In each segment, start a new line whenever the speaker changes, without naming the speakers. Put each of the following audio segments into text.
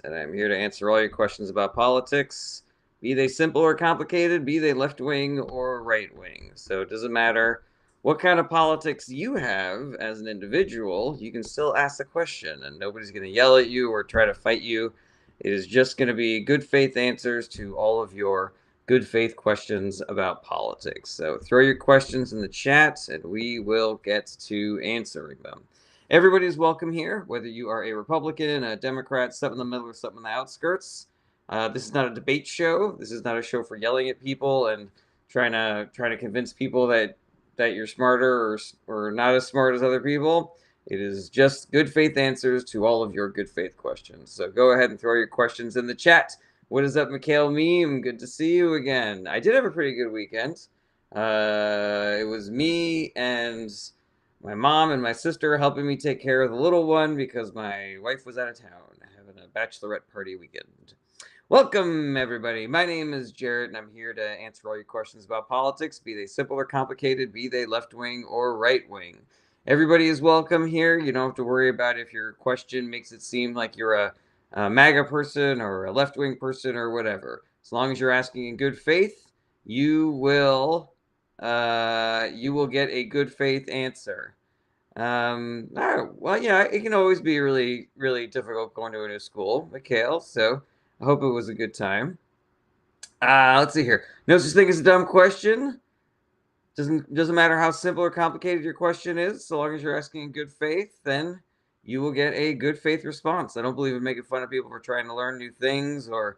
And I'm here to answer all your questions about politics, be they simple or complicated, be they left wing or right wing. So it doesn't matter what kind of politics you have as an individual, you can still ask the question, and nobody's going to yell at you or try to fight you. It is just going to be good faith answers to all of your good faith questions about politics. So throw your questions in the chat, and we will get to answering them. Everybody's welcome here, whether you are a Republican, a Democrat, something in the middle, or something in the outskirts. This is not a debate show. This is not a show for yelling at people and trying to convince people that you're smarter or not as smart as other people. It is just good faith answers to all of your good faith questions. So go ahead and throw your questions in the chat. What is up, Mikhail Meme? Good to see you again. I did have a pretty good weekend. It was me and my mom and my sister helping me take care of the little one because my wife was out of town having a bachelorette party weekend. Welcome, everybody. My name is Jarrett, and I'm here to answer all your questions about politics, be they simple or complicated, be they left wing or right wing. Everybody is welcome here. You don't have to worry about if your question makes it seem like you're a MAGA person or a left wing person or whatever. As long as you're asking in good faith, you will get a good faith answer. Well, yeah, it can always be really, really difficult going to a new school, Mikhail. So I hope it was a good time. Let's see here. No such thing as a dumb question. Doesn't matter how simple or complicated your question is, so long as you're asking in good faith, then you will get a good faith response. I don't believe in making fun of people for trying to learn new things or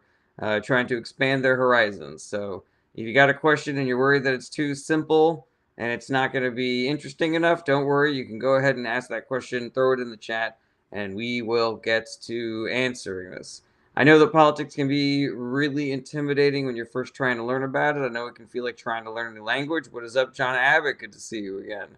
trying to expand their horizons. So if you got a question and you're worried that it's too simple and it's not going to be interesting enough, don't worry. You can go ahead and ask that question, throw it in the chat, and we will get to answering this. I know that politics can be really intimidating when you're first trying to learn about it. I know it can feel like trying to learn a new language. What is up, John Abbott? Good to see you again.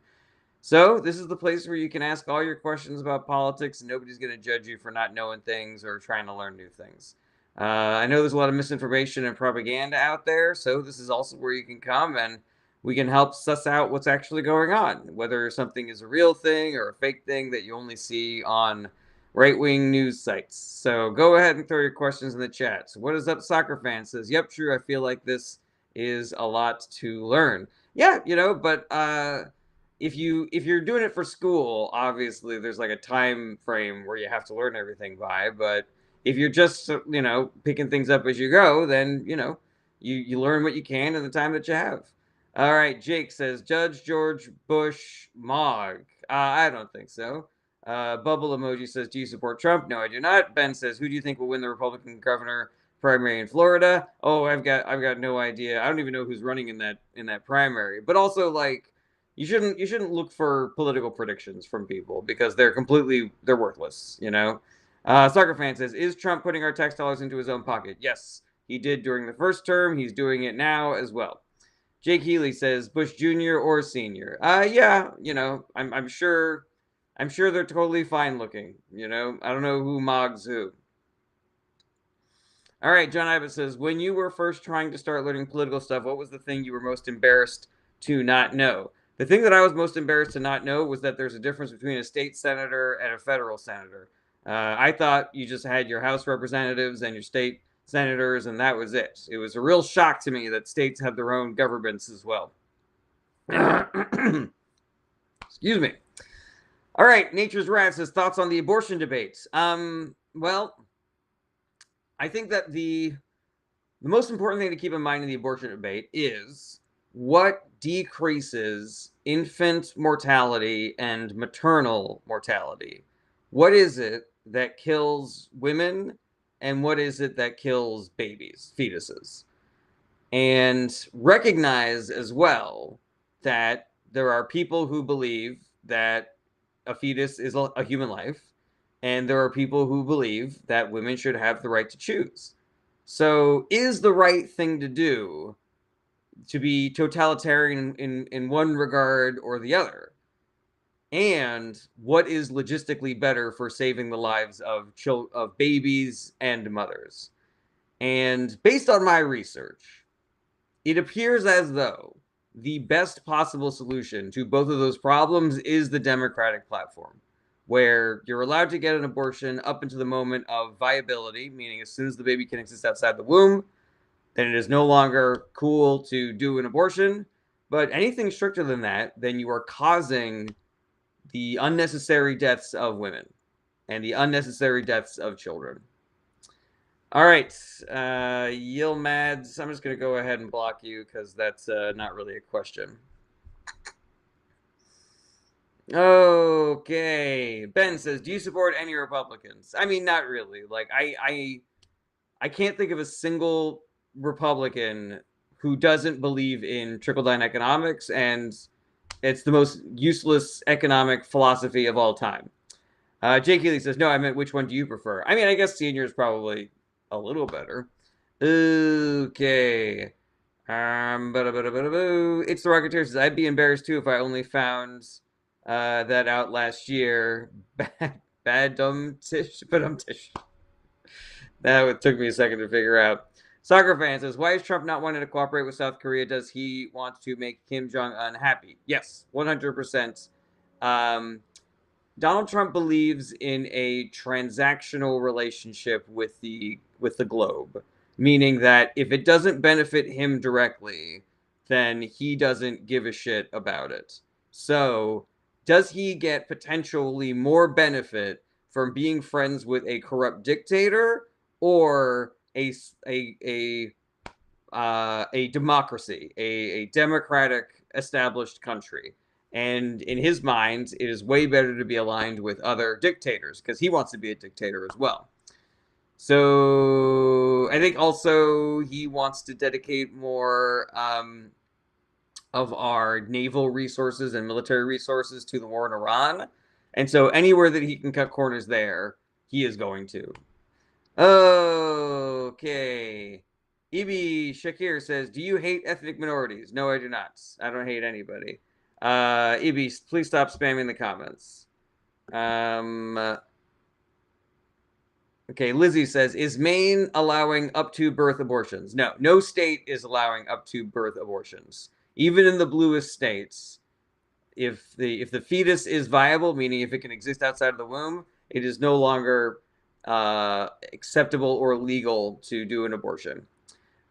So, this is the place where you can ask all your questions about politics, and nobody's going to judge you for not knowing things or trying to learn new things. I know there's a lot of misinformation and propaganda out there, so this is also where you can come and we can help suss out what's actually going on, whether something is a real thing or a fake thing that you only see on right-wing news sites. So go ahead and throw your questions in the chat. So what is up, soccer fan? Says, yep, true. I feel like this is a lot to learn. Yeah, but if you're doing it for school, obviously there's like a time frame where you have to learn everything by. But if you're just picking things up as you go, then you learn what you can in the time that you have. All right, Jake says Judge George Bush Mog. I don't think so. Bubble emoji says, do you support Trump? No, I do not. Ben says, who do you think will win the Republican governor primary in Florida? Oh, I've got no idea. I don't even know who's running in that primary. But also, like, you shouldn't look for political predictions from people because they're worthless. Soccer fan says, is Trump putting our tax dollars into his own pocket? Yes, he did during the first term. He's doing it now as well. Jake Healy says, Bush Jr. or Senior? Yeah, I'm sure they're totally fine looking. I don't know who mogs who. All right, John Abbott says, when you were first trying to start learning political stuff, what was the thing you were most embarrassed to not know? The thing that I was most embarrassed to not know was that there's a difference between a state senator and a federal senator. I thought you just had your House representatives and your state senators, and that was it. It was a real shock to me that states have their own governments as well. Excuse me. All right, Nature's Rat says thoughts on the abortion debate. Well, I think that the most important thing to keep in mind in the abortion debate is what decreases infant mortality and maternal mortality. What is it that kills women and what is it that kills babies, fetuses? And recognize as well that there are people who believe that a fetus is a human life, and there are people who believe that women should have the right to choose. So, is the right thing to do to be totalitarian in one regard or the other? And what is logistically better for saving the lives of babies and mothers? And based on my research, it appears as though the best possible solution to both of those problems is the Democratic platform. where you're allowed to get an abortion up until the moment of viability, meaning as soon as the baby can exist outside the womb, then it is no longer cool to do an abortion. But anything stricter than that, then you are causing the unnecessary deaths of women and the unnecessary deaths of children. All right, Yilmads, I'm just going to go ahead and block you because that's not really a question. Okay, Ben says, do you support any Republicans? I mean, not really. Like, I can't think of a single Republican who doesn't believe in trickle-down economics, and it's the most useless economic philosophy of all time. Jake Healy says, no, I meant which one do you prefer? I mean, I guess senior is probably a little better. Okay. It's the Rocketeer says, I'd be embarrassed too if I only found that out last year. Bad dumb tish, but tish. That took me a second to figure out. Soccer fan says, why is Trump not wanting to cooperate with South Korea? Does he want to make Kim Jong-un happy? Yes, 100%. Donald Trump believes in a transactional relationship with the globe, meaning that if it doesn't benefit him directly, then he doesn't give a shit about it. So, does he get potentially more benefit from being friends with a corrupt dictator or a democracy, a democratic established country? And in his mind, it is way better to be aligned with other dictators because he wants to be a dictator as well. So I think also he wants to dedicate more of our naval resources and military resources to the war in Iran. And so anywhere that he can cut corners there, he is going to. Okay. Ibi Shakir says, do you hate ethnic minorities? No, I do not. I don't hate anybody. Ibi, please stop spamming the comments. Okay, Lizzie says, is Maine allowing up to birth abortions? No, no state is allowing up to birth abortions. Even in the bluest states, if the fetus is viable, meaning if it can exist outside of the womb, it is no longer acceptable or legal to do an abortion.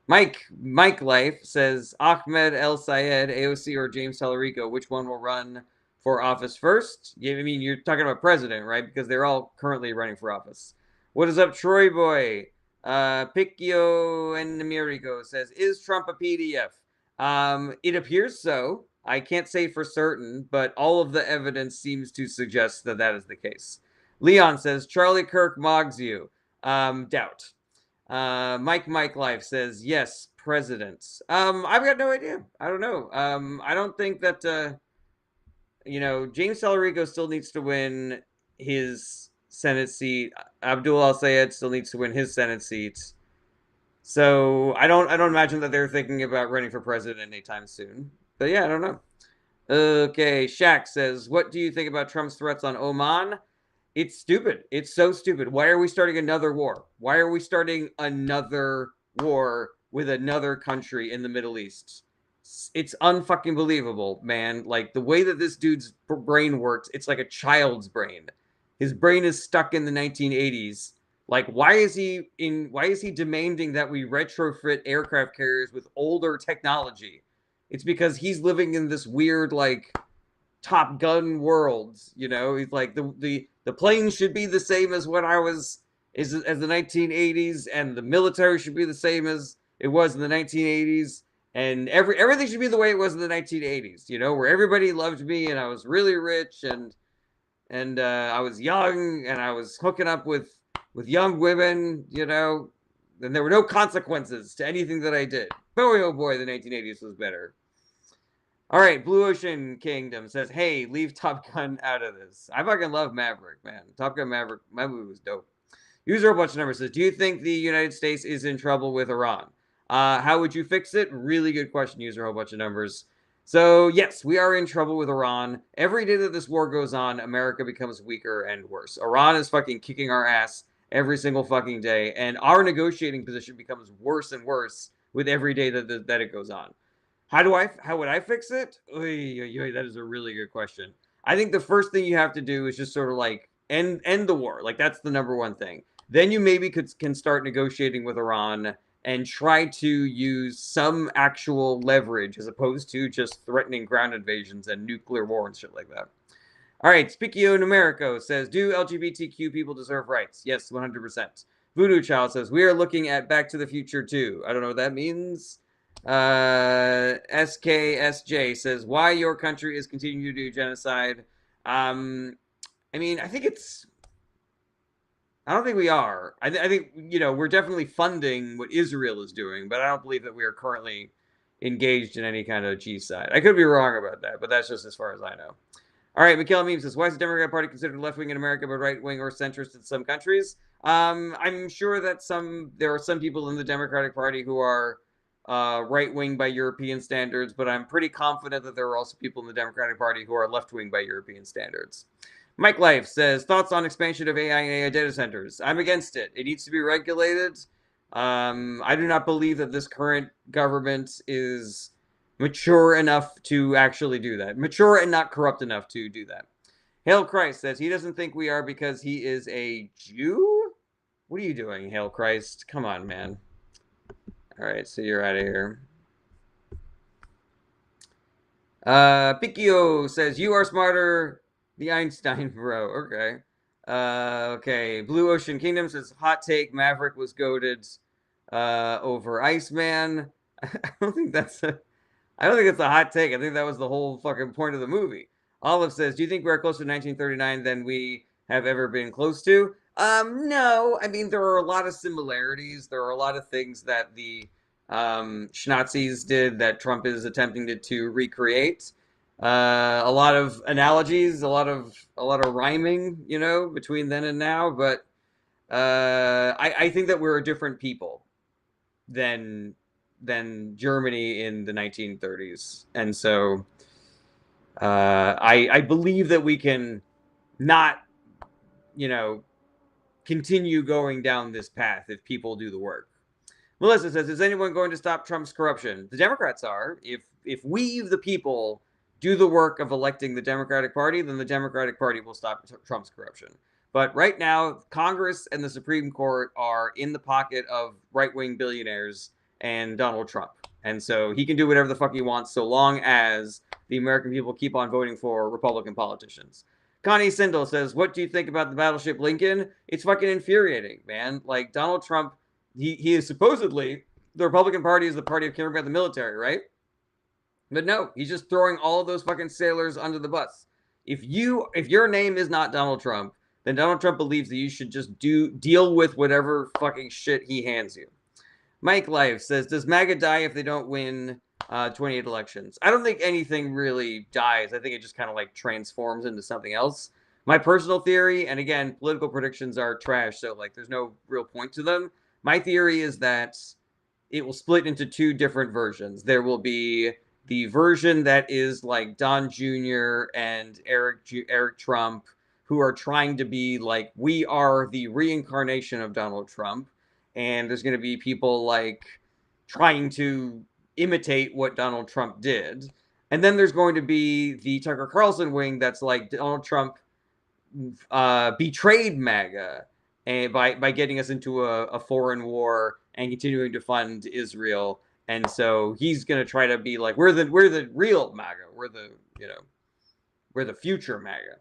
Mike Life says, Ahmed El Sayed, AOC, or James Tallarico, which one will run for office first? Yeah, I mean, you're talking about president, right? Because they're all currently running for office. What is up, Troy Boy? Picchio and Namirico says, is Trump a PDF? It appears so. I can't say for certain, but all of the evidence seems to suggest that that is the case. Leon says, Charlie Kirk mogs you. Doubt. Mike Life says, yes, presidents. I've got no idea. I don't know. I don't think that, James Tallarico still needs to win his Senate seat. Abdul El-Sayed still needs to win his Senate seat. So I don't imagine that they're thinking about running for president anytime soon. But yeah, I don't know. Okay, Shaq says, what do you think about Trump's threats on Oman? It's stupid. It's so stupid. Why are we starting another war? Why are we starting another war with another country in the Middle East? It's unfucking believable, man. Like the way that this dude's brain works, it's like a child's brain. His brain is stuck in the 1980s. Like, why is he demanding that we retrofit aircraft carriers with older technology? It's because he's living in this weird, like, Top Gun world. He's like, the planes should be the same as what I was as the 1980s, and the military should be the same as it was in the 1980s, and everything should be the way it was in the 1980s. Where everybody loved me, and I was really rich, and I was young, and I was hooking up with young women, and there were no consequences to anything that I did. Boy, oh boy, the 1980s was better. All right, Blue Ocean Kingdom says, hey, leave Top Gun out of this. I fucking love Maverick, man. Top Gun Maverick, my movie was dope. User a bunch of numbers says, do you think the United States is in trouble with Iran? How would you fix it? Really good question, user a whole bunch of numbers. So, yes, we are in trouble with Iran. Every day that this war goes on, America becomes weaker and worse. Iran is fucking kicking our ass every single fucking day, and our negotiating position becomes worse and worse with every day that it goes on. How would I fix it? Oy, oy, oy, that is a really good question. I think the first thing you have to do is just sort of like end the war. Like that's the number one thing. Then you maybe can start negotiating with Iran and try to use some actual leverage as opposed to just threatening ground invasions and nuclear war and shit like that. All right, Spicchio Numerico says, do LGBTQ people deserve rights? Yes, 100%. Voodoo Child says, we are looking at Back to the Future too. I don't know what that means. SKSJ says, why your country is continuing to do genocide. I mean, I don't think we are. I think, we're definitely funding what Israel is doing, but I don't believe that we are currently engaged in any kind of genocide. I could be wrong about that, but that's just as far as I know. All right, Mikhail Meme says, why is the Democratic Party considered left-wing in America but right-wing or centrist in some countries? I'm sure that there are some people in the Democratic Party who are right-wing by European standards, but I'm pretty confident that there are also people in the Democratic Party who are left-wing by European standards. Mike Life says, thoughts on expansion of AI and AI data centers? I'm against it. It needs to be regulated. I do not believe that this current government is mature enough to actually do that. Mature and not corrupt enough to do that. Hail Christ says he doesn't think we are because he is a Jew? What are you doing, Hail Christ? Come on, man. All right, so you're out of here. Picchio says, you are smarter, the Einstein bro. Okay. Okay. Blue Ocean Kingdom says, hot take, Maverick was goated over Iceman. I don't think it's a hot take. I think that was the whole fucking point of the movie. Olive says, do you think we're closer to 1939 than we have ever been close to? No. I mean, there are a lot of similarities. There are a lot of things that the Schnazis did that Trump is attempting to recreate. A lot of analogies, a lot of rhyming, between then and now. But I think that we're a different people than Germany in the 1930s, and so I believe that we can not, continue going down this path if people do the work. Melissa says, is anyone going to stop Trump's corruption? The Democrats are. If we, the people, do the work of electing the Democratic Party, then the Democratic Party will stop Trump's corruption. But right now, Congress and the Supreme Court are in the pocket of right-wing billionaires and Donald Trump. And so he can do whatever the fuck he wants so long as the American people keep on voting for Republican politicians. Connie Sindel says, what do you think about the battleship Lincoln? It's fucking infuriating, man. Like, Donald Trump, he is supposedly, the Republican Party is the party of caring about the military, right? But no, he's just throwing all of those fucking sailors under the bus. If your name is not Donald Trump, then Donald Trump believes that you should just deal with whatever fucking shit he hands you. Mike Life says, does MAGA die if they don't win 28 elections? I don't think anything really dies. I think it just kind of like transforms into something else. My personal theory, and again, political predictions are trash, so like there's no real point to them. My theory is that it will split into two different versions. There will be the version that is like Don Jr. and Eric Trump, who are trying to be like, we are the reincarnation of Donald Trump. And there's going to be people like trying to imitate what Donald Trump did. And then there's going to be the Tucker Carlson wing that's like, Donald Trump betrayed MAGA and by getting us into a foreign war and continuing to fund Israel. And so he's going to try to be like, we're the real MAGA. We're the future MAGA.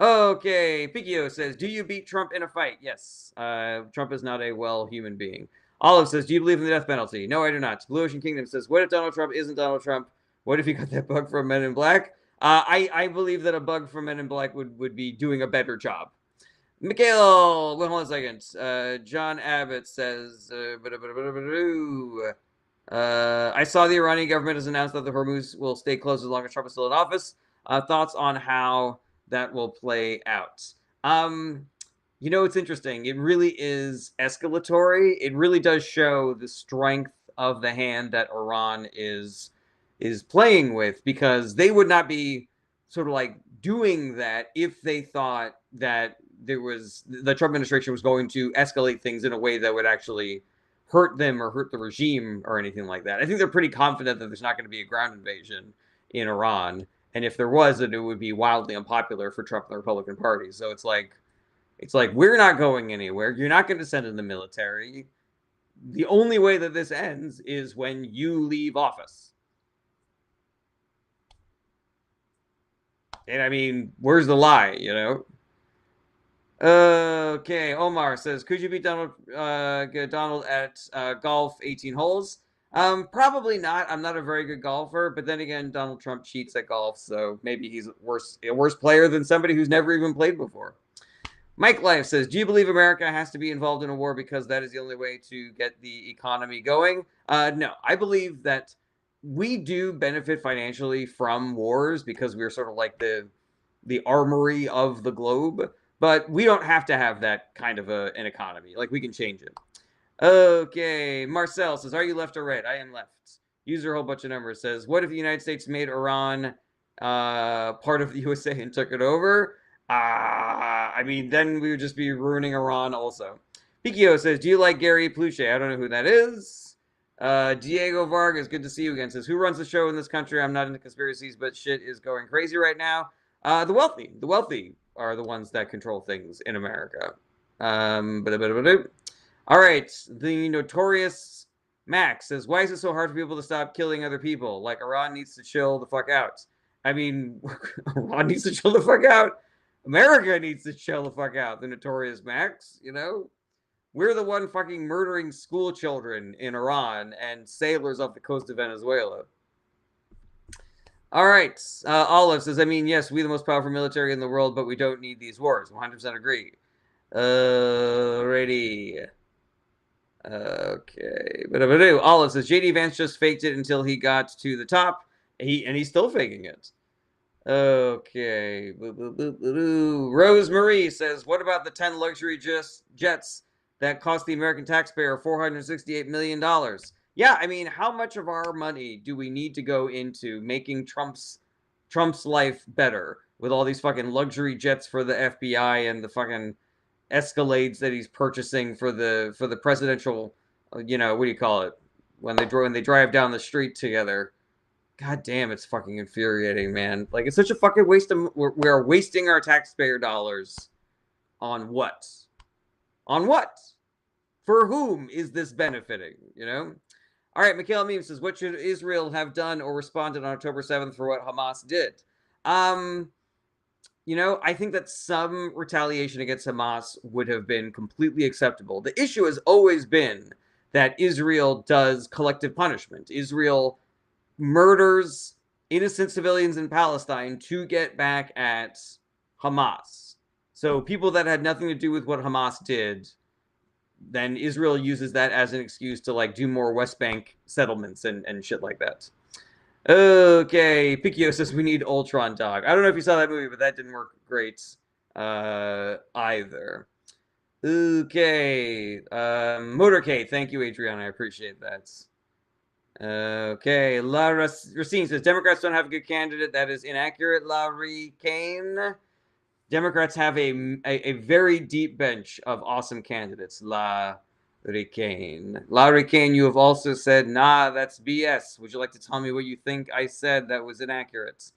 Okay, Picchio says, do you beat Trump in a fight? Yes. Trump is not a well human being. Olive says, do you believe in the death penalty? No, I do not. Blue Ocean Kingdom says, what if Donald Trump isn't Donald Trump? What if he got that bug from Men in Black? I believe that a bug from Men in Black would be doing a better job. Mikhail, hold on a second. John Abbott says, I saw the Iranian government has announced that the Hormuz will stay closed as long as Trump is still in office. Thoughts on how that will play out? It's interesting. It really is escalatory. It really does show the strength of the hand that Iran is playing with, because they would not be sort of like doing that if they thought that the Trump administration was going to escalate things in a way that would actually hurt them or hurt the regime or anything like that. I think they're pretty confident that there's not going to be a ground invasion in Iran. And if there wasn't, it would be wildly unpopular for Trump and the Republican Party. So it's like we're not going anywhere. You're not going to send in the military. The only way that this ends is when you leave office. And I mean, where's the lie, you know? Okay, Omar says, could you beat Donald at golf 18 holes? Probably not. I'm not a very good golfer, but then again, Donald Trump cheats at golf, so maybe he's a worse player than somebody who's never even played before. Mike Life says, do you believe America has to be involved in a war because that is the only way to get the economy going? No, I believe that we do benefit financially from wars because we're sort of like the armory of the globe, but we don't have to have that kind of an economy. Like, we can change it. Okay, Marcel says, are you left or right? I am left. User a whole bunch of numbers says, what if the United States made Iran part of the USA and took it over? I mean, then we would just be ruining Iran also. Pikio says, do you like Gary Pluche? I don't know who that is. Diego Vargas, good to see you again, says, who runs the show in this country? I'm not into conspiracies, but shit is going crazy right now. The wealthy. The wealthy are the ones that control things in America. All right. The notorious Max says, why is it so hard for people to stop killing other people? Like, Iran needs to chill the fuck out. I mean, Iran needs to chill the fuck out. America needs to chill the fuck out. The notorious Max, you know? We're the one fucking murdering school children in Iran and sailors off the coast of Venezuela. All right. Olive says, I mean, yes, we the most powerful military in the world, but we don't need these wars. 100% agree. Alrighty. Okay. Olive says, J.D. Vance just faked it until he got to the top. He's still faking it. Okay. Rose Marie says, what about the 10 luxury jets that cost the American taxpayer $468 million? Yeah, I mean, how much of our money do we need to go into making Trump's life better with all these fucking luxury jets for the FBI and the fucking Escalades that he's purchasing for the presidential, you know, what do you call it, when they drive down the street together? God damn, it's fucking infuriating, man. Like, it's such a fucking waste of... We are wasting our taxpayer dollars on what? On what? For whom is this benefiting, you know? All right, Mikhail Meme says, what should Israel have done or responded on October 7th for what Hamas did? You know, I think that some retaliation against Hamas would have been completely acceptable. The issue has always been that Israel does collective punishment. Israel murders innocent civilians in Palestine to get back at Hamas. So people that had nothing to do with what Hamas did, then Israel uses that as an excuse to like do more West Bank settlements and shit like that. Okay, Pikio says we need Ultron Dog. I don't know if you saw that movie, but that didn't work great either. Okay, Motorcade. Thank you, Adriana. I appreciate that. Okay, La Racine says Democrats don't have a good candidate. That is inaccurate. Larry Kane. Democrats have a very deep bench of awesome candidates. Larry Kane. Larry Kane, you have also said, nah, that's BS. Would you like to tell me what you think I said that was inaccurate?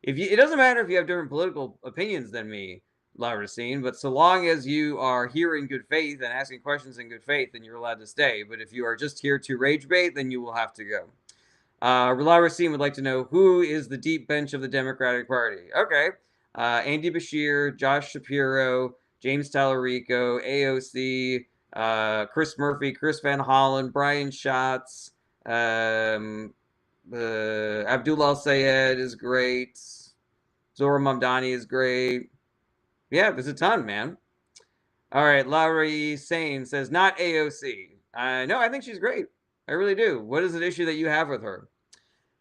It doesn't matter if you have different political opinions than me, La Racine, but so long as you are here in good faith and asking questions in good faith, then you're allowed to stay. But if you are just here to rage bait, then you will have to go. La Racine would like to know, who is the deep bench of the Democratic Party? Okay. Andy Beshear, Josh Shapiro, James Tallarico, AOC, Chris Murphy, Chris Van Hollen, Brian Schatz, Abdullah Sayed is great. Zora Mamdani is great. Yeah, there's a ton, man. All right, Larry Sane says, not AOC. No, I think she's great. I really do. What is an issue that you have with her?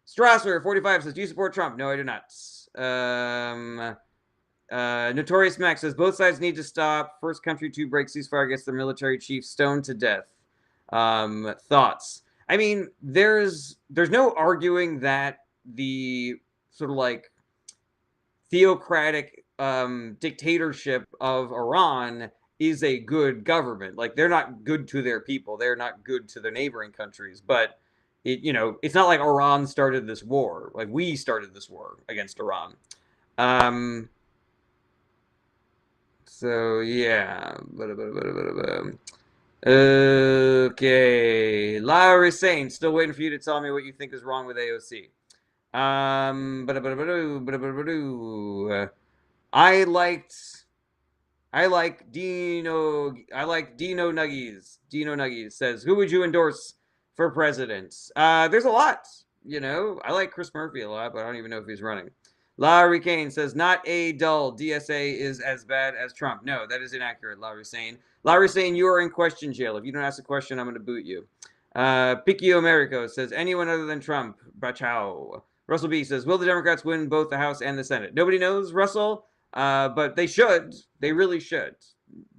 Strasser, 45, says, do you support Trump? No, I do not. Notorious Max says, both sides need to stop. First country to break ceasefire gets the military chief stoned to death. Thoughts? I mean, there's no arguing that the sort of like theocratic dictatorship of Iran is a good government. Like, they're not good to their people. They're not good to their neighboring countries. But it's not like Iran started this war. Like, we started this war against Iran. So yeah. Okay. Larry Saint, still waiting for you to tell me what you think is wrong with AOC. I liked Dino Nuggies. Dino Nuggies says, "Who would you endorse for president?" There's a lot. I like Chris Murphy a lot, but I don't even know if he's running. Larry Kane says, "Not a dull. DSA is as bad as Trump." No, that is inaccurate, Larry Sane. Larry Sane, you are in question jail. If you don't ask a question, I'm going to boot you. Picchio Americo says, "Anyone other than Trump, bachow." Russell B says, "Will the Democrats win both the House and the Senate?" Nobody knows, Russell. But they should. They really should,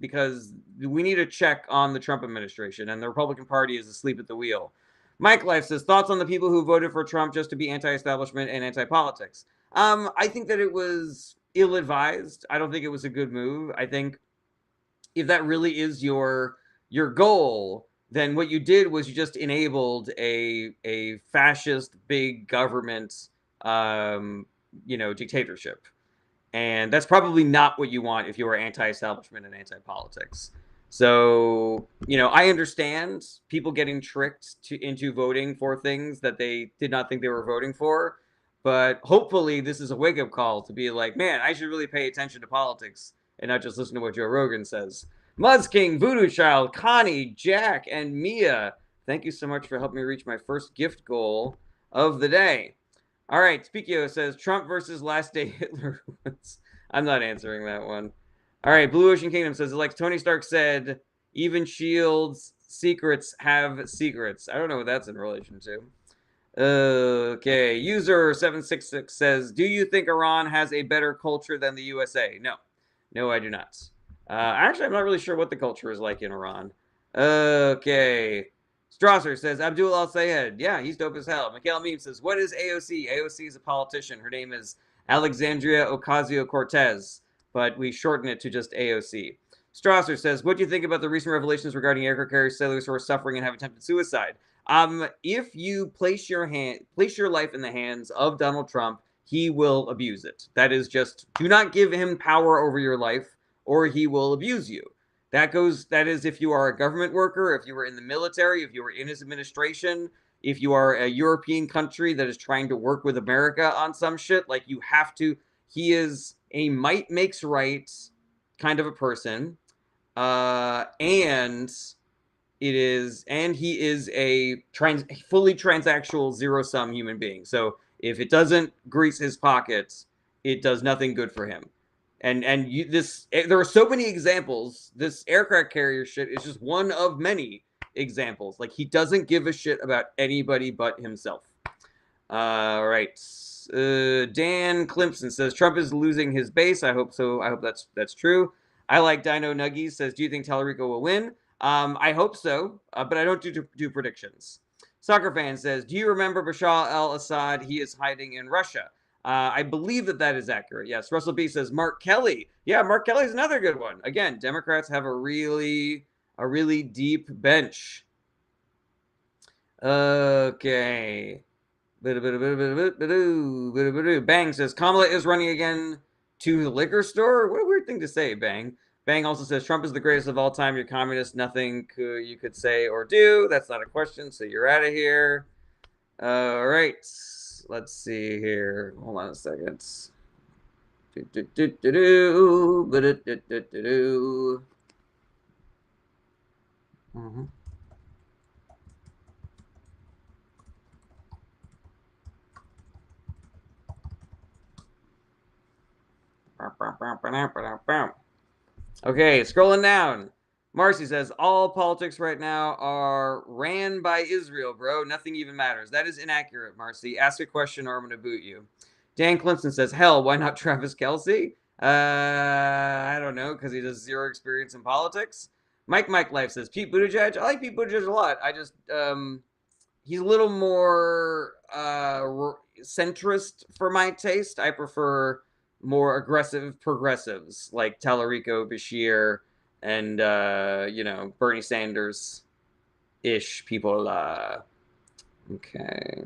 because we need a check on the Trump administration, and the Republican Party is asleep at the wheel. Mike Life says, "Thoughts on the people who voted for Trump just to be anti-establishment and anti-politics?" I think that it was ill-advised. I don't think it was a good move. I think if that really is your goal, then what you did was you just enabled a fascist big government, dictatorship. And that's probably not what you want if you are anti-establishment and anti-politics. So, I understand people getting tricked into voting for things that they did not think they were voting for. But hopefully this is a wake-up call to be like, man, I should really pay attention to politics and not just listen to what Joe Rogan says. Muzz King, Voodoo Child, Connie, Jack, and Mia, thank you so much for helping me reach my first gift goal of the day. All right, Spikio says, "Trump versus last day Hitler." I'm not answering that one. All right, Blue Ocean Kingdom says, like Tony Stark said, even Shield's secrets have secrets. I don't know what that's in relation to. Okay, user 766 says, "Do you think Iran has a better culture than the USA?" No. No, I do not. Actually, I'm not really sure what the culture is like in Iran. Okay. Strasser says, "Abdul Al Sayed." Yeah, he's dope as hell. Mikhail Meme says, "What is AOC?" AOC is a politician. Her name is Alexandria Ocasio-Cortez, but we shorten it to just AOC. Strasser says, "What do you think about the recent revelations regarding aircraft carrier sailors who are suffering and have attempted suicide?" If you place your life in the hands of Donald Trump, he will abuse it. That is just, do not give him power over your life, or he will abuse you. That is if you are a government worker, if you were in the military, if you were in his administration, if you are a European country that is trying to work with America on some shit, like, you have to. He is a might makes right kind of a person, and he is a fully transactional zero-sum human being. So if it doesn't grease his pockets, it does nothing good for him. And there are so many examples. This aircraft carrier shit is just one of many examples. Like, he doesn't give a shit about anybody but himself. All right. Dan Clemson says, "Trump is losing his base." I hope so. I hope that's true. I like Dino Nuggies says, "Do you think Tallarico will win?" I hope so, but I don't do predictions. Soccer Fan says, "Do you remember Bashar al-Assad? He is hiding in Russia." I believe that is accurate. Yes. Russell B says, "Mark Kelly." Yeah, Mark Kelly is another good one. Again, Democrats have a really deep bench. Okay. Bang says, "Kamala is running again to the liquor store." What a weird thing to say, Bang. Bang also says, "Trump is the greatest of all time. You're communist. Nothing you could say or do." That's not a question, so you're out of here. All right. Let's see here. Hold on a second. Mm-hmm. Okay, scrolling down. Marcy says, "All politics right now are ran by Israel, bro. Nothing even matters." That is inaccurate, Marcy. Ask a question or I'm going to boot you. Dan Clemson says, "Hell, why not Travis Kelce?" I don't know, because he does zero experience in politics. Mike Life says, "Pete Buttigieg." I like Pete Buttigieg a lot. I just, he's a little more centrist for my taste. I prefer more aggressive progressives like Tallarico, Bashir, and Bernie Sanders ish people. Okay.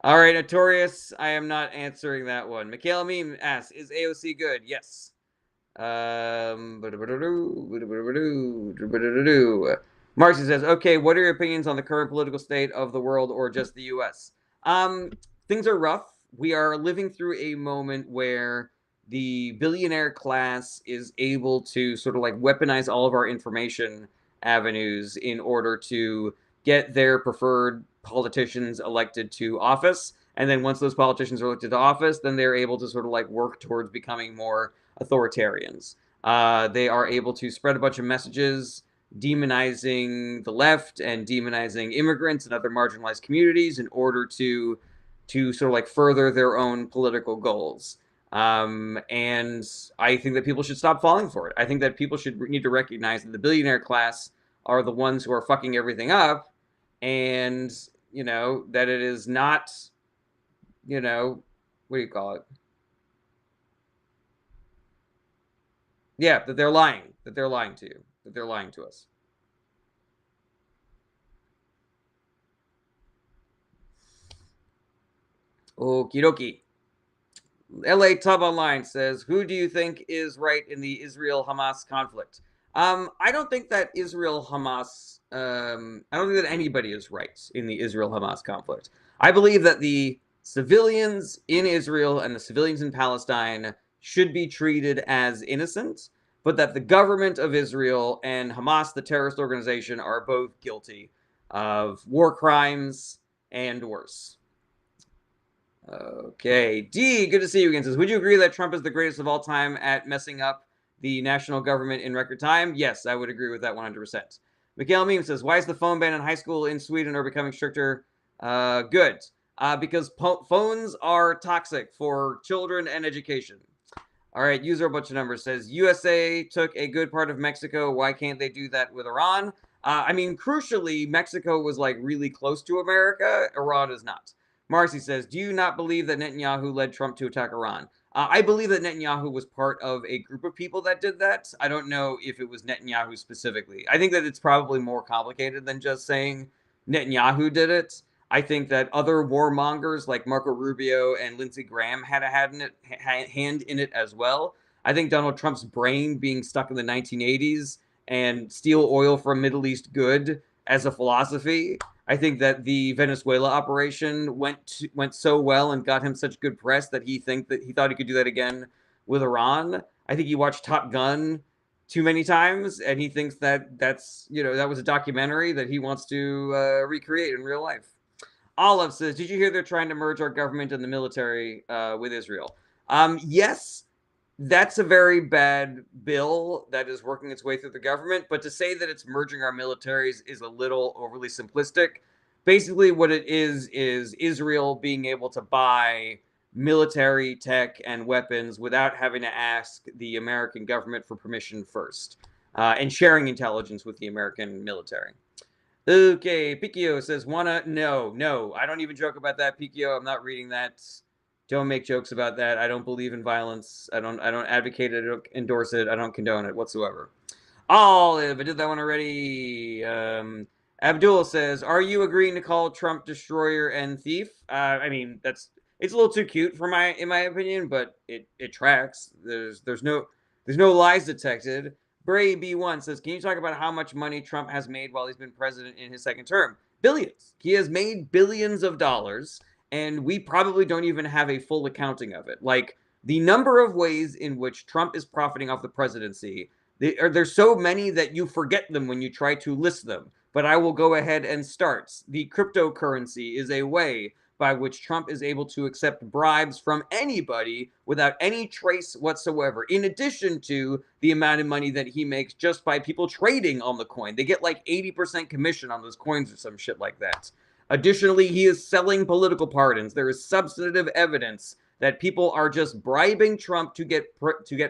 All right, Notorious. I am not answering that one. Michaela Meme asks, "Is AOC good?" Yes. Marcy says, "Okay, what are your opinions on the current political state of the world or just the U.S.?" Things are rough. We are living through a moment where the billionaire class is able to sort of like weaponize all of our information avenues in order to get their preferred politicians elected to office. And then once those politicians are elected to office, then they're able to sort of like work towards becoming more authoritarians. They are able to spread a bunch of messages demonizing the left and demonizing immigrants and other marginalized communities in order to sort of like further their own political goals. And I think that people should stop falling for it. I think that people should need to recognize that the billionaire class are the ones who are fucking everything up, and that it is not, what do you call it? Yeah, that they're lying. That they're lying to you. That they're lying to us. Okie dokie. LA Tub Online says, "Who do you think is right in the Israel-Hamas conflict?" I don't think that Israel-Hamas. I don't think that anybody is right in the Israel-Hamas conflict. I believe that the civilians in Israel and the civilians in Palestine should be treated as innocent, but that the government of Israel and Hamas, the terrorist organization, are both guilty of war crimes and worse. Okay. D, good to see you again. Says, "Would you agree that Trump is the greatest of all time at messing up the national government in record time?" Yes, I would agree with that 100%. Miguel Meme says, "Why is the phone ban in high school in Sweden are becoming stricter?" Good. Because phones are toxic for children and education. All right, user a bunch of numbers says, "USA took a good part of Mexico. Why can't they do that with Iran?" I mean, crucially, Mexico was like really close to America. Iran is not. Marcy says, "Do you not believe that Netanyahu led Trump to attack Iran?" I believe that Netanyahu was part of a group of people that did that. I don't know if it was Netanyahu specifically. I think that it's probably more complicated than just saying Netanyahu did it. I think that other warmongers like Marco Rubio and Lindsey Graham had a hand in it as well. I think Donald Trump's brain being stuck in the 1980s and steal oil from Middle East good as a philosophy. I think that the Venezuela operation went so well and got him such good press that he thought he could do that again with Iran. I think he watched Top Gun too many times, and he thinks that that was a documentary that he wants to recreate in real life. Olive says, "Did you hear they're trying to merge our government and the military with Israel?" Yes, that's a very bad bill that is working its way through the government. But to say that it's merging our militaries is a little overly simplistic. Basically, what it is Israel being able to buy military tech and weapons without having to ask the American government for permission first, and sharing intelligence with the American military. Okay, Pikio says, "Wanna?" No. I don't even joke about that, Pikio. I'm not reading that. Don't make jokes about that. I don't believe in violence. I don't advocate it, I don't endorse it, I don't condone it whatsoever. Olive, I did that one already. Abdul says, "Are you agreeing to call Trump destroyer and thief?" I mean, it's a little too cute in my opinion, but it tracks. There's no lies detected. Bray B1 says, "Can you talk about how much money Trump has made while he's been president in his second term?" Billions. He has made billions of dollars, and we probably don't even have a full accounting of it. Like, the number of ways in which Trump is profiting off the presidency, there's so many that you forget them when you try to list them. But I will go ahead and start. The cryptocurrency is a way by which Trump is able to accept bribes from anybody without any trace whatsoever, in addition to the amount of money that he makes just by people trading on the coin. They get like 80% commission on those coins or some shit like that. Additionally, he is selling political pardons. There is substantive evidence that people are just bribing Trump to get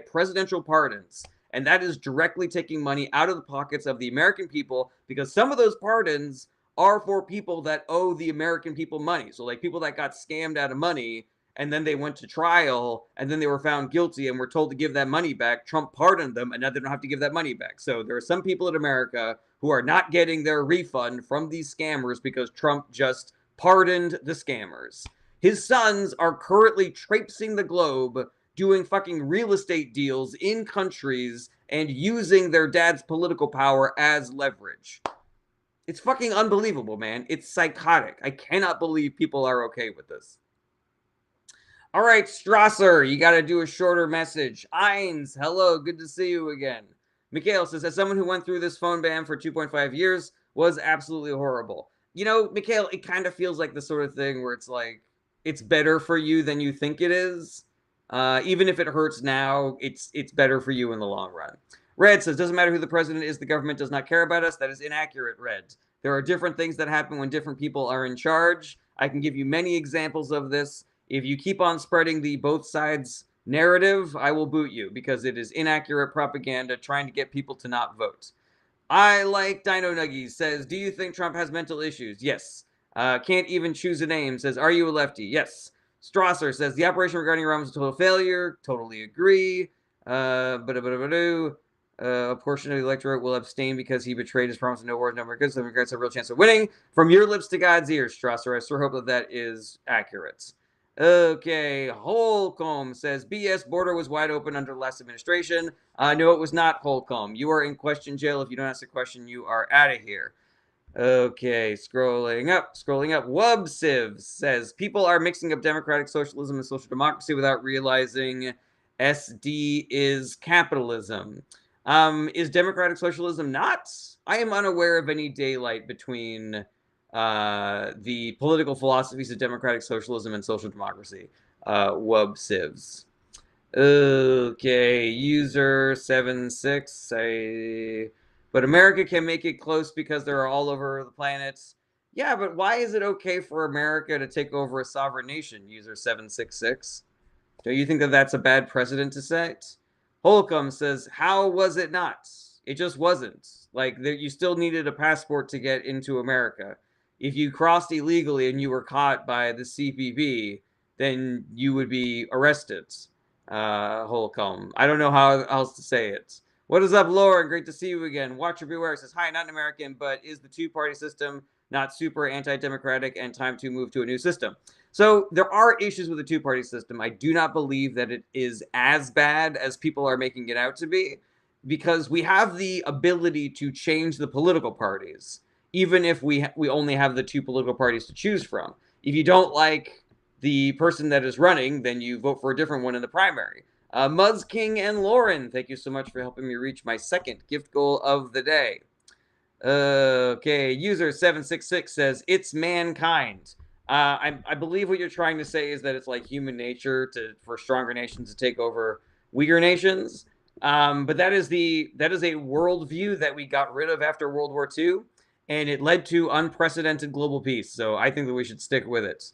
presidential pardons. And that is directly taking money out of the pockets of the American people, because some of those pardons are for people that owe the American people money. So like people that got scammed out of money and then they went to trial, and then they were found guilty and were told to give that money back. Trump pardoned them, and now they don't have to give that money back. So there are some people in America who are not getting their refund from these scammers because Trump just pardoned the scammers. His sons are currently traipsing the globe doing fucking real estate deals in countries and using their dad's political power as leverage. It's fucking unbelievable, man. It's psychotic. I cannot believe people are okay with this. All right, Strasser, you got to do a shorter message. Eins, hello, good to see you again. Mikhail says, as someone who went through this phone ban for 2.5 years, was absolutely horrible. You know, Mikhail, it kind of feels like the sort of thing where it's like, it's better for you than you think it is. Even if it hurts now, it's better for you in the long run. Red says, doesn't matter who the president is, the government does not care about us. That is inaccurate, Red. There are different things that happen when different people are in charge. I can give you many examples of this. If you keep on spreading the both sides narrative, I will boot you because it is inaccurate propaganda trying to get people to not vote. I like Dino Nuggies says, do you think Trump has mental issues? Yes. Can't even choose a name says, are you a lefty? Yes. Strasser says, the operation regarding Iran was a total failure. Totally agree. A portion of the electorate will abstain because he betrayed his promise of no wars, no more goods. So regards a real chance of winning. From your lips to God's ears, Strasser. I sure hope that that is accurate. Okay, Holcomb says, BS border was wide open under the last administration. No, it was not, Holcomb. You are in question jail. If you don't ask a question, you are out of here. Okay, scrolling up. Wubsiv says, people are mixing up democratic socialism and social democracy without realizing SD is capitalism. Is democratic socialism not? I am unaware of any daylight between the political philosophies of democratic socialism and social democracy. Wubsivs. Okay, user 76. But America can make it close because they're all over the planet. Yeah, but why is it okay for America to take over a sovereign nation, user 766? Do you think that that's a bad precedent to set? Holcomb says, how was it not? It just wasn't. Like, you still needed a passport to get into America. If you crossed illegally and you were caught by the CPB, then you would be arrested. Holcomb. I don't know how else to say it. What is up, Lauren? Great to see you again. Watcher Beware says, hi, not an American, but is the two-party system not super anti-democratic and time to move to a new system? So there are issues with the two-party system. I do not believe that it is as bad as people are making it out to be, because we have the ability to change the political parties, even if we only have the two political parties to choose from. If you don't like the person that is running, then you vote for a different one in the primary. Muzz King and Lauren, thank you so much for helping me reach my second gift goal of the day. Okay, user 766 says, it's mankind. I believe what you're trying to say is that it's like human nature for stronger nations to take over weaker nations. But that is a worldview that we got rid of after World War II, and it led to unprecedented global peace. So I think that we should stick with it.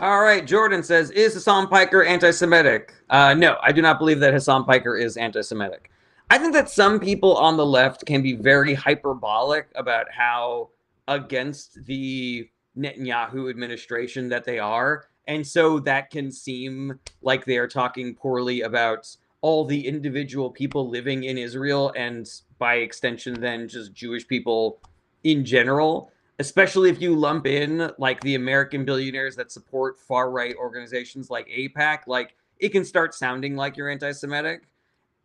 All right, Jordan says, is Hassan Piker anti-Semitic? No, I do not believe that Hassan Piker is anti-Semitic. I think that some people on the left can be very hyperbolic about how against the Netanyahu administration that they are. And so that can seem like they are talking poorly about all the individual people living in Israel and by extension then just Jewish people in general. Especially if you lump in like the American billionaires that support far-right organizations like AIPAC, like it can start sounding like you're anti-Semitic.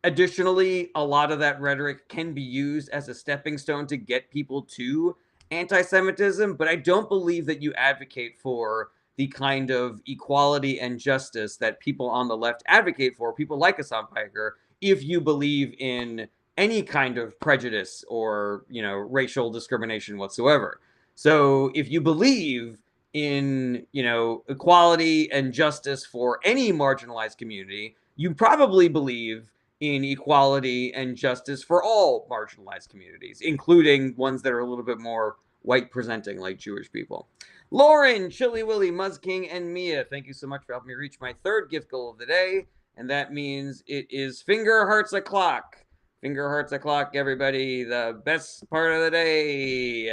Additionally, a lot of that rhetoric can be used as a stepping stone to get people to anti-Semitism, but I don't believe that you advocate for the kind of equality and justice that people on the left advocate for, people like Hassan Piker, if you believe in any kind of prejudice or, racial discrimination whatsoever. So if you believe in, equality and justice for any marginalized community, you probably believe in equality and justice for all marginalized communities, including ones that are a little bit more white presenting, like Jewish people. Lauren, Chili Willy, Muzz King, and Mia, thank you so much for helping me reach my third gift goal of the day. And that means it is Finger Hearts O'Clock. Finger hearts o'clock, everybody. The best part of the day.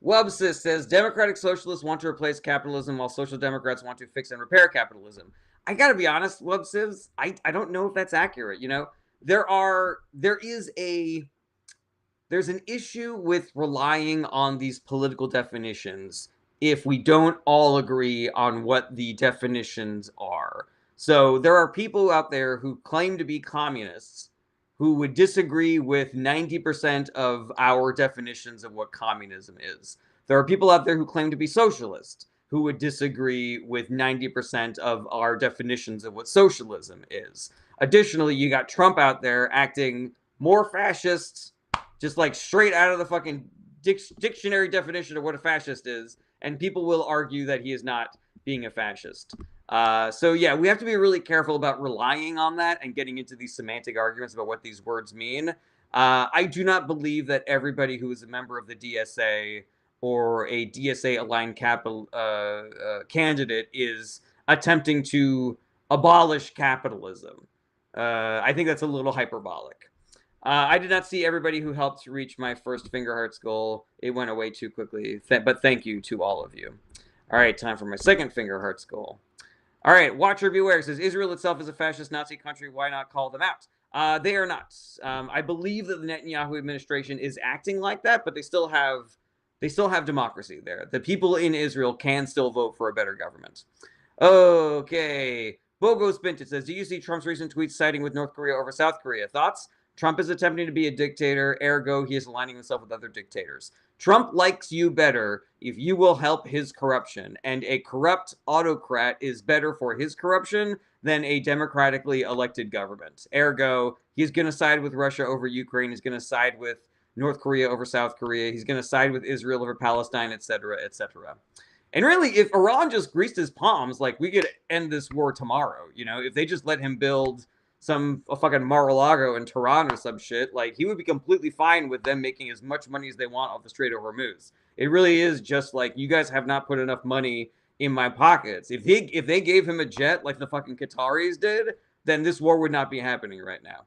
Wubsis says Democratic Socialists want to replace capitalism while Social Democrats want to fix and repair capitalism. I gotta be honest, Wubsis, I don't know if that's accurate. There's an issue with relying on these political definitions if we don't all agree on what the definitions are. So there are people out there who claim to be communists who would disagree with 90% of our definitions of what communism is. There are people out there who claim to be socialists who would disagree with 90% of our definitions of what socialism is. Additionally, you got Trump out there acting more fascist, just like straight out of the fucking dictionary definition of what a fascist is, and people will argue that he is not being a fascist. So yeah, we have to be really careful about relying on that and getting into these semantic arguments about what these words mean. I do not believe that everybody who is a member of the DSA or a DSA-aligned capital candidate is attempting to abolish capitalism. I think that's a little hyperbolic. I did not see everybody who helped reach my first Finger Hearts goal. It went away too quickly, but thank you to all of you. All right, time for my second Finger Hearts goal. All right, Watcher Beware says, Israel itself is a fascist Nazi country. Why not call them out? They are not. I believe that the Netanyahu administration is acting like that, but they still have democracy there. The people in Israel can still vote for a better government. Okay. Bogo Spinted says, do you see Trump's recent tweets siding with North Korea over South Korea? Thoughts? Trump is attempting to be a dictator, ergo he is aligning himself with other dictators. Trump likes you better if you will help his corruption, and a corrupt autocrat is better for his corruption than a democratically elected government. Ergo, he's going to side with Russia over Ukraine, he's going to side with North Korea over South Korea, he's going to side with Israel over Palestine, etc., etc. And really, if Iran just greased his palms, like, we could end this war tomorrow, you know? If they just let him build a fucking Mar-a-Lago in Tehran or some shit, like, he would be completely fine with them making as much money as they want off the Strait of Hormuz. It really is just like, you guys have not put enough money in my pockets. If they gave him a jet like the fucking Qataris did, then this war would not be happening right now.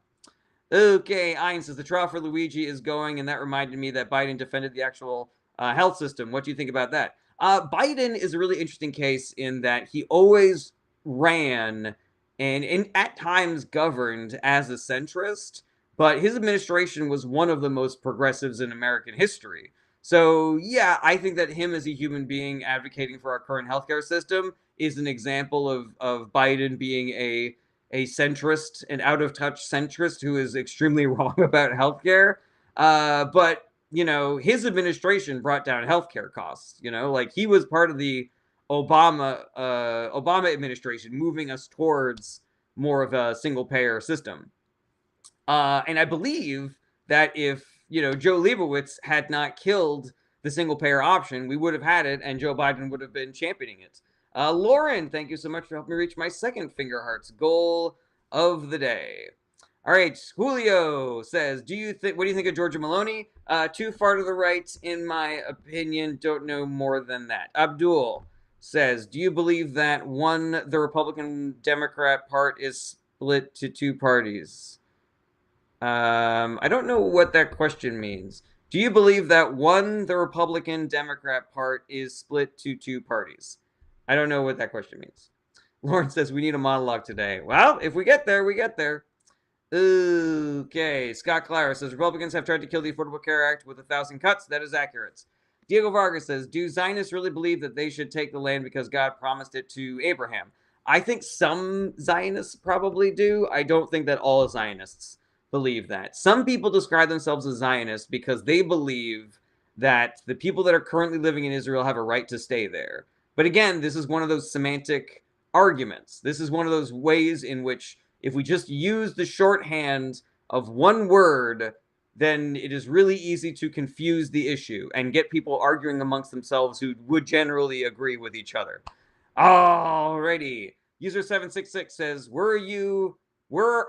Okay, Ein says, the trial for Luigi is going, and that reminded me that Biden defended the actual health system. What do you think about that? Biden is a really interesting case in that he always ran and at times governed as a centrist, but his administration was one of the most progressives in American history. So yeah, I think that him as a human being advocating for our current healthcare system is an example of Biden being a centrist, an out-of-touch centrist who is extremely wrong about healthcare. But, you know, his administration brought down healthcare costs, you know, like, he was part of the Obama administration moving us towards more of a single-payer system. And I believe that if, you know, Joe Leibowitz had not killed the single-payer option, we would have had it, and Joe Biden would have been championing it. Lauren, thank you so much for helping me reach my second Finger Hearts goal of the day. All right, Julio says, what do you think of Giorgia Meloni? Too far to the right, in my opinion. Don't know more than that. Abdul says, do you believe that the Republican-Democrat part is split to two parties? I don't know what that question means. Do you believe that the Republican-Democrat part is split to two parties? I don't know what that question means. Lauren says, we need a monologue today. Well, if we get there, we get there. Okay. Scott Clara says, Republicans have tried to kill the Affordable Care Act with 1,000 cuts. That is accurate. Diego Vargas says, do Zionists really believe that they should take the land because God promised it to Abraham? I think some Zionists probably do. I don't think that all Zionists believe that. Some people describe themselves as Zionists because they believe that the people that are currently living in Israel have a right to stay there. But again, this is one of those semantic arguments. This is one of those ways in which if we just use the shorthand of one word, then it is really easy to confuse the issue and get people arguing amongst themselves who would generally agree with each other. Alrighty. User 766 says, where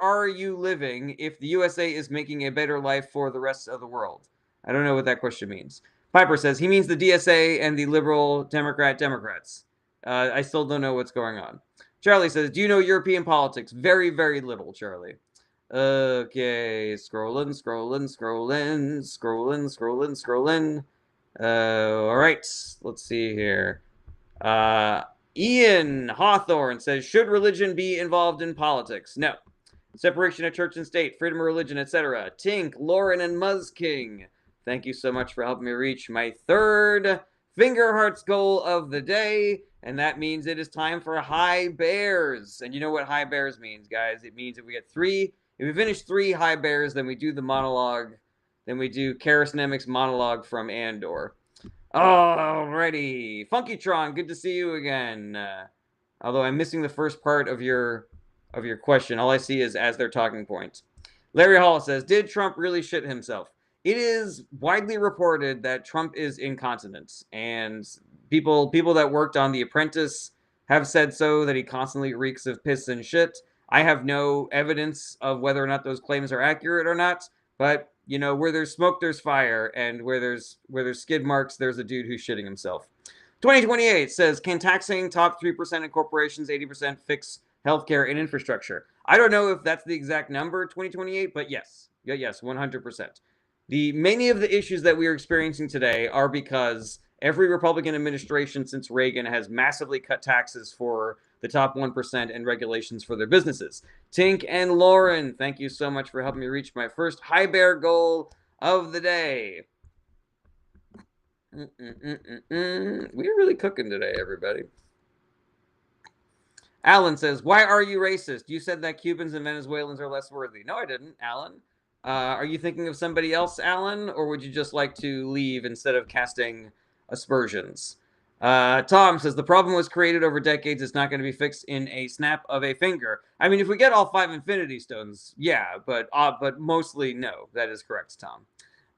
are you living if the USA is making a better life for the rest of the world? I don't know what that question means. Piper says, he means the DSA and the liberal Democrats. I still don't know what's going on. Charlie says, do you know European politics? Very, very little, Charlie. Okay, scrolling. All right, let's see here. Ian Hawthorne says, should religion be involved in politics? No. Separation of church and state, freedom of religion, etc. Tink, Lauren, and Muzzking. Thank you so much for helping me reach my third Finger Hearts goal of the day, and that means it is time for High Bears. And you know what High Bears means, guys? It means if we finish 3 High Bears, then we do the monologue, then we do Karis Nemec's monologue from Andor. Alrighty, Funkytron, good to see you again. Although I'm missing the first part of your question. All I see is as their talking point. Larry Hall says, did Trump really shit himself? It is widely reported that Trump is incontinent, and people that worked on The Apprentice have said so, that he constantly reeks of piss and shit. I have no evidence of whether or not those claims are accurate or not, but you know, where there's smoke, there's fire, and where there's skid marks, there's a dude who's shitting himself. 2028 says, can taxing top 3% of corporations 80% fix healthcare and infrastructure? I don't know if that's the exact number, 2028, but yes. Yes, 100%. Many of the issues that we are experiencing today are because every Republican administration since Reagan has massively cut taxes for the top 1% and regulations for their businesses. Tink and Lauren, thank you so much for helping me reach my first High Bear goal of the day. We're really cooking today, everybody. Alan says, why are you racist? You said that Cubans and Venezuelans are less worthy. No, I didn't, Alan. Are you thinking of somebody else, Alan? Or would you just like to leave instead of casting aspersions? Tom says, the problem was created over decades. It's not going to be fixed in a snap of a finger. I mean, if we get all 5 Infinity Stones, yeah, but mostly no. That is correct, Tom.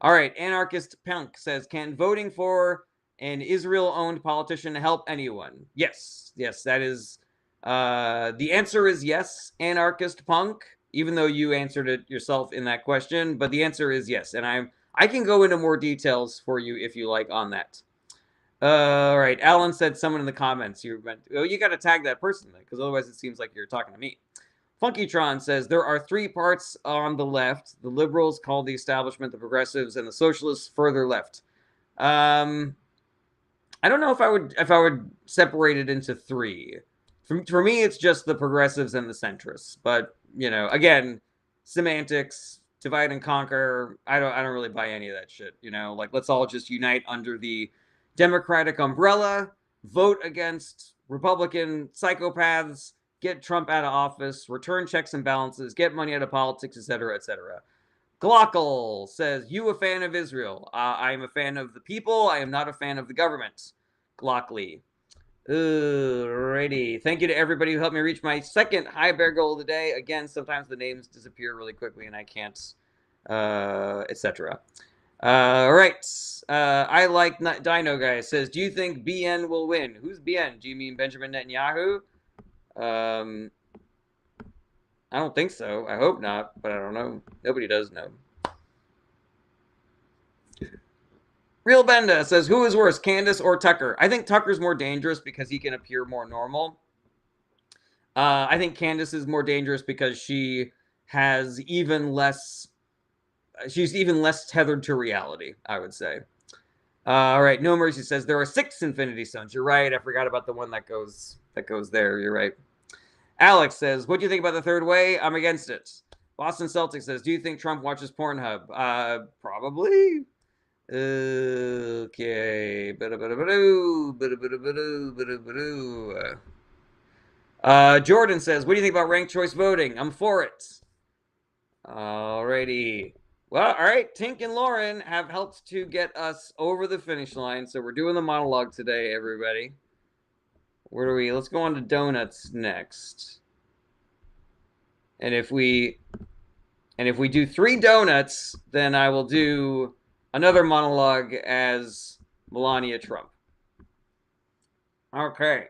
All right, Anarchist Punk says, can voting for an Israel-owned politician help anyone? Yes, that is... the answer is yes, Anarchist Punk, even though you answered it yourself in that question, but the answer is yes, and I can go into more details for you if you like on that. All right, Alan said someone in the comments. You got to tag that person then, because otherwise it seems like you're talking to me. Funkytron says, there are 3 parts on the left. The liberals call the establishment, the progressives, and the socialists further left. I don't know if I would separate it into 3. For me, it's just the progressives and the centrists. But, you know, again, semantics, divide and conquer. I don't really buy any of that shit. You know, like, let's all just unite under the Democratic umbrella, vote against Republican psychopaths, get Trump out of office, return checks and balances, get money out of politics, etc., etc. Glockle says, you a fan of Israel? I am a fan of the people. I am not a fan of the government. Glockley. Alrighty. Thank you to everybody who helped me reach my second High Bear goal of the day. Again, sometimes the names disappear really quickly and I can't, etc. All right. I like Dino Guy says, do you think BN will win? Who's BN? Do you mean Benjamin Netanyahu? I don't think so. I hope not, but I don't know. Nobody does know. Real Benda says, who is worse, Candace or Tucker? I think Tucker's more dangerous because he can appear more normal. I think Candace is more dangerous because she has even less... she's even less tethered to reality, I would say. All right, No Mercy says, there are 6 Infinity Stones. You're right. I forgot about the one that goes there. You're right. Alex says, what do you think about the third way? I'm against it. Boston Celtics says, do you think Trump watches Pornhub? Probably. Okay. Jordan says, what do you think about ranked choice voting? I'm for it. Alrighty. Well, all right. Tink and Lauren have helped to get us over the finish line. So we're doing the monologue today, everybody. Where do we? Let's go on to donuts next. And if we do 3 donuts, then I will do another monologue as Melania Trump. Okay.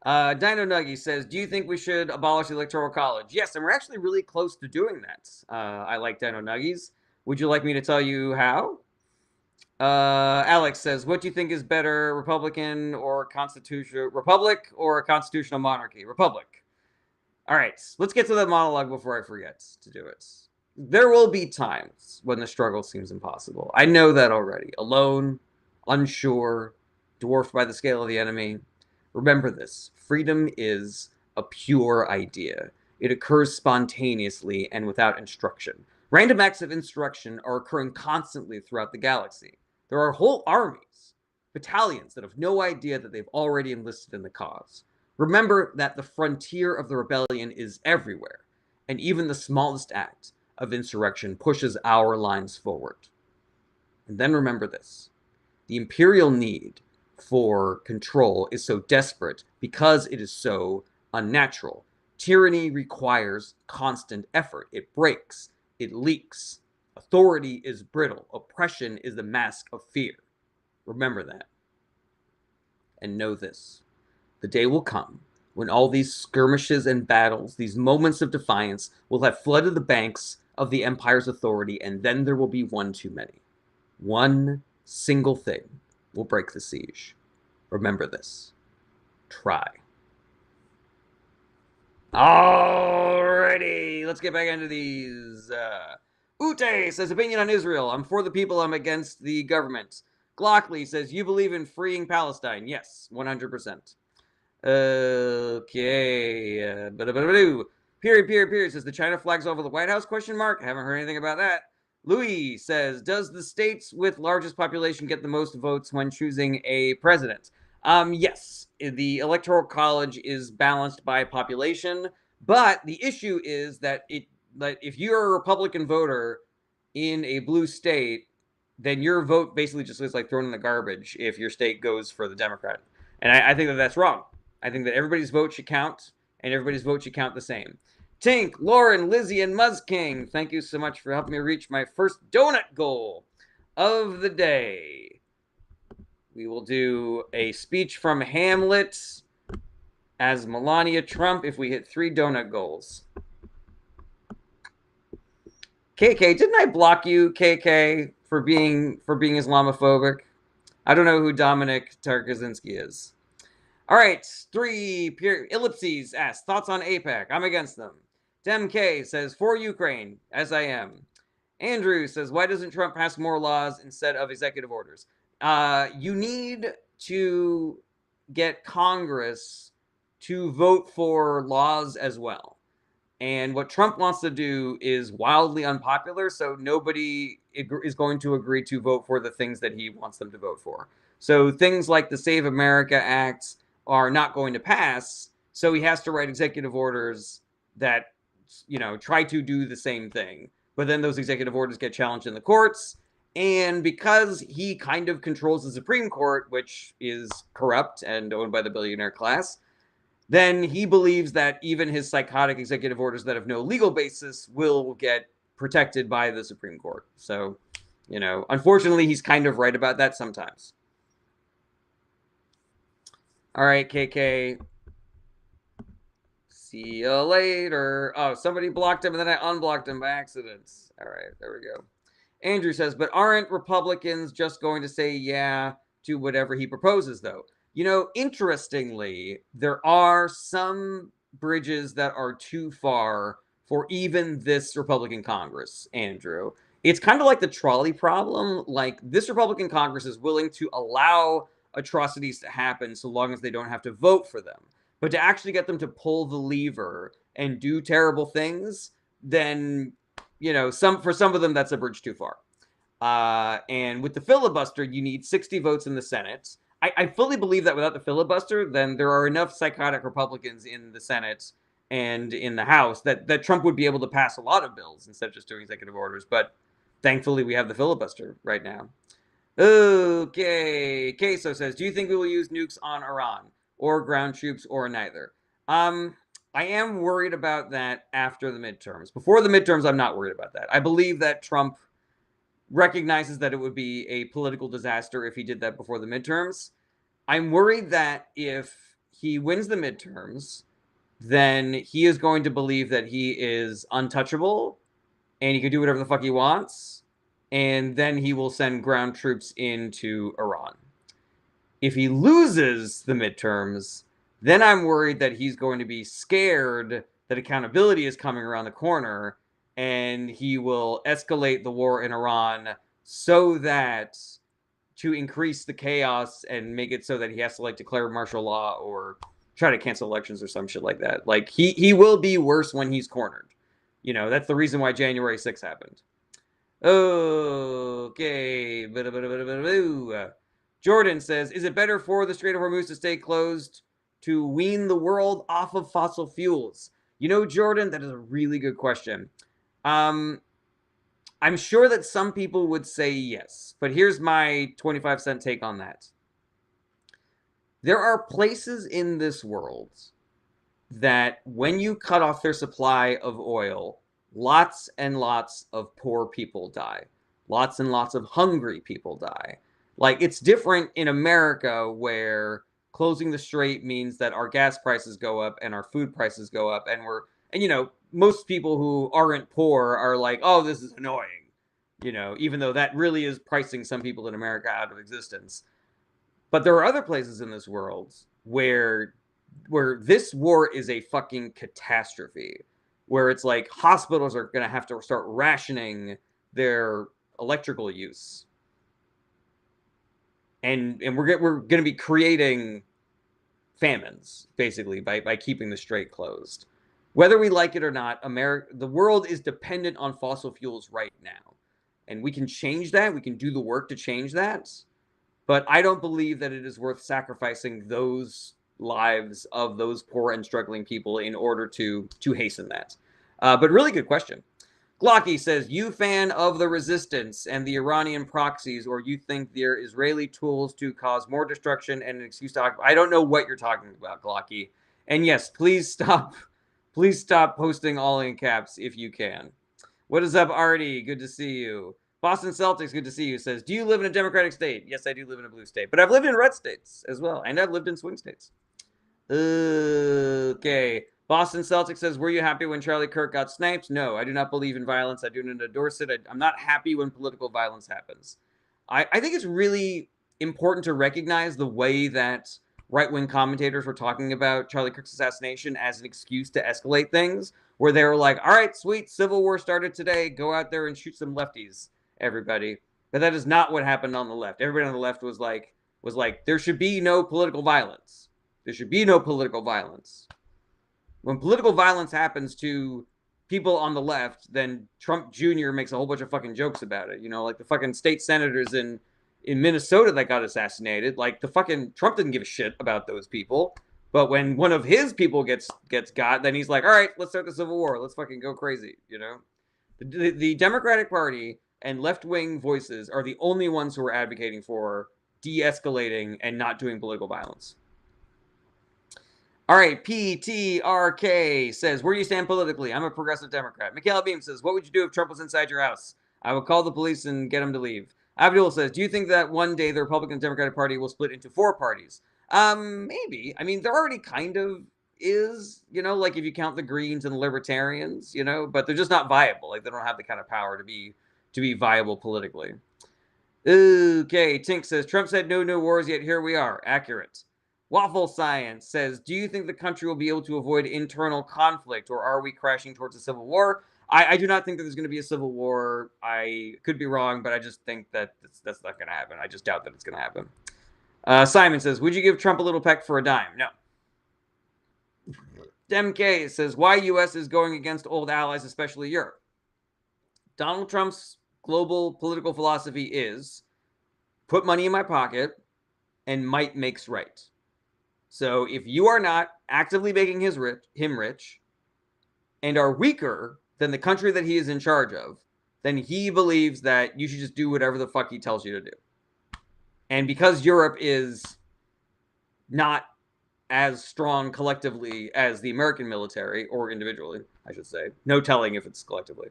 Dino Nuggy says, do you think we should abolish the Electoral College? Yes, and we're actually really close to doing that. I like Dino Nuggies. Would you like me to tell you how? Alex says, what do you think is better, Republican or constitutional? Republic or a constitutional monarchy? Republic. All right, let's get to the monologue before I forget to do it. There will be times when the struggle seems impossible. I know that already. Alone, unsure, dwarfed by the scale of the enemy. Remember this: freedom is a pure idea. It occurs spontaneously and without instruction. Random acts of instruction are occurring constantly throughout the galaxy. There are whole armies, battalions that have no idea that they've already enlisted in the cause. Remember that the frontier of the rebellion is everywhere, and even the smallest act of insurrection pushes our lines forward. And then remember this: the imperial need for control is so desperate because it is so unnatural. Tyranny requires constant effort. It breaks, it leaks. Authority is brittle. Oppression is the mask of fear. Remember that. And know this: the day will come when all these skirmishes and battles, these moments of defiance, will have flooded the banks of the Empire's authority, and then there will be one too many. One single thing will break the siege. Remember this. Try. Alrighty, let's get back into these. Ute says, opinion on Israel. I'm for the people, I'm against the government. Glockley says, you believe in freeing Palestine. Yes, 100%. Okay. Period says, the China flag's over the White House, question mark? Haven't heard anything about that. Louis says, does the states with largest population get the most votes when choosing a president? Yes, the Electoral College is balanced by population, but the issue is that if you're a Republican voter in a blue state, then your vote basically just is like thrown in the garbage if your state goes for the Democrat. And I think that that's wrong. I think that everybody's vote should count, and everybody's vote should count the same. Tink, Lauren, Lizzie, and Muzzking, thank you so much for helping me reach my first donut goal of the day. We will do a speech from Hamlet as Melania Trump if we hit 3 donut goals. KK, didn't I block you, KK, for being Islamophobic? I don't know who Dominic Tarkazinski is. All right, 3 ellipses asks, thoughts on APEC? I'm against them. Dem K says, for Ukraine, as I am. Andrew says, why doesn't Trump pass more laws instead of executive orders? You need to get Congress to vote for laws as well. And what Trump wants to do is wildly unpopular, so nobody is going to agree to vote for the things that he wants them to vote for. So things like the Save America Act are not going to pass, so he has to write executive orders that, try to do the same thing. But then those executive orders get challenged in the courts, and because he kind of controls the Supreme Court, which is corrupt and owned by the billionaire class, then he believes that even his psychotic executive orders that have no legal basis will get protected by the Supreme Court. So, unfortunately, he's kind of right about that sometimes. All right, KK. See you later. Oh, somebody blocked him and then I unblocked him by accident. All right, there we go. Andrew says, but aren't Republicans just going to say yeah to whatever he proposes, though? Interestingly, there are some bridges that are too far for even this Republican Congress, Andrew. It's kind of like the trolley problem. Like, this Republican Congress is willing to allow atrocities to happen so long as they don't have to vote for them. But to actually get them to pull the lever and do terrible things, then, for some of them, that's a bridge too far. And with the filibuster, you need 60 votes in the Senate. I fully believe that without the filibuster, then there are enough psychotic Republicans in the Senate and in the House that Trump would be able to pass a lot of bills instead of just doing executive orders. But thankfully, we have the filibuster right now. Okay. Queso says, do you think we will use nukes on Iran or ground troops or neither? I am worried about that after the midterms. Before the midterms, I'm not worried about that. I believe that Trump recognizes that it would be a political disaster if he did that before the midterms. I'm worried that if he wins the midterms, then he is going to believe that he is untouchable and he can do whatever the fuck he wants, and then he will send ground troops into Iran. If he loses the midterms, then I'm worried that he's going to be scared that accountability is coming around the corner, and he will escalate the war in Iran so that to increase the chaos and make it so that he has to like declare martial law or try to cancel elections or some shit like that. Like he will be worse when he's cornered. You know, that's the reason why January 6th happened. Okay. Jordan says, is it better for the Strait of Hormuz to stay closed to wean the world off of fossil fuels? You know, Jordan, that is a really good question. I'm sure that some people would say yes, but here's my 25-cent take on that. There are places in this world that when you cut off their supply of oil, lots and lots of poor people die. Lots and lots of hungry people die. Like, it's different in America where closing the strait means that our gas prices go up and our food prices go up, and you know, most people who aren't poor are like, oh, this is annoying. You know, even though that really is pricing some people in America out of existence. But there are other places in this world where this war is a fucking catastrophe, where it's like hospitals are going to have to start rationing their electrical use, and we're going to be creating famines basically by keeping the strait closed. Whether we like it or not, the world is dependent on fossil fuels right now, and we can change that. We can do the work to change that, but I don't believe that it is worth sacrificing those lives of those poor and struggling people in order to hasten that. But really good question. Glocky says, you fan of the resistance and the Iranian proxies, or you think they're Israeli tools to cause more destruction and an excuse to occupy? I don't know what you're talking about, Glocky. And yes, please stop posting all in caps if you can. What is up, Artie? Good to see you. Boston Celtics, good to see you, says, do you live in a Democratic state? Yes, I do live in a blue state, but I've lived in red states as well, and I've lived in swing states. Okay. Boston Celtics says, were you happy when Charlie Kirk got sniped? No, I do not believe in violence. I do not endorse it. I'm not happy when political violence happens. I think it's really important to recognize the way that right-wing commentators were talking about Charlie Kirk's assassination as an excuse to escalate things, where they were like, all right, sweet, Civil War started today. Go out there and shoot some lefties, everybody. But that is not what happened on the left. Everybody on the left was like, there should be no political violence. There should be no political violence. When political violence happens to people on the left, then Trump Jr. makes a whole bunch of fucking jokes about it. You know, like the fucking state senators in Minnesota that got assassinated. Like, the fucking Trump didn't give a shit about those people. But when one of his people gets got, then he's like, all right, let's start the Civil War. Let's fucking go crazy, you know? The Democratic Party and left-wing voices are the only ones who are advocating for de-escalating and not doing political violence. All right, PTRK says, where do you stand politically? I'm a progressive Democrat. Mikhail Beam says, what would you do if Trump was inside your house? I would call the police and get him to leave. Abdul says, do you think that one day the Republican Democratic Party will split into 4 parties? Maybe. I mean, there already kind of is, you know, like if you count the Greens and the Libertarians, you know, but they're just not viable. Like, they don't have the kind of power to be viable politically. Okay, Tink says, Trump said no wars, yet here we are. Accurate. Waffle Science says, do you think the country will be able to avoid internal conflict, or are we crashing towards a civil war? I do not think that there's going to be a civil war. I could be wrong, but I just think that that's not going to happen. I just doubt that it's going to happen. Simon says, would you give Trump a little peck for a dime? No. Demk says, why U.S. is going against old allies, especially Europe? Donald Trump's global political philosophy is put money in my pocket and might makes right. So if you are not actively making him rich and are weaker than the country that he is in charge of, then he believes that you should just do whatever the fuck he tells you to do. And because Europe is not as strong collectively as the American military, or individually, I should say, no telling if it's collectively,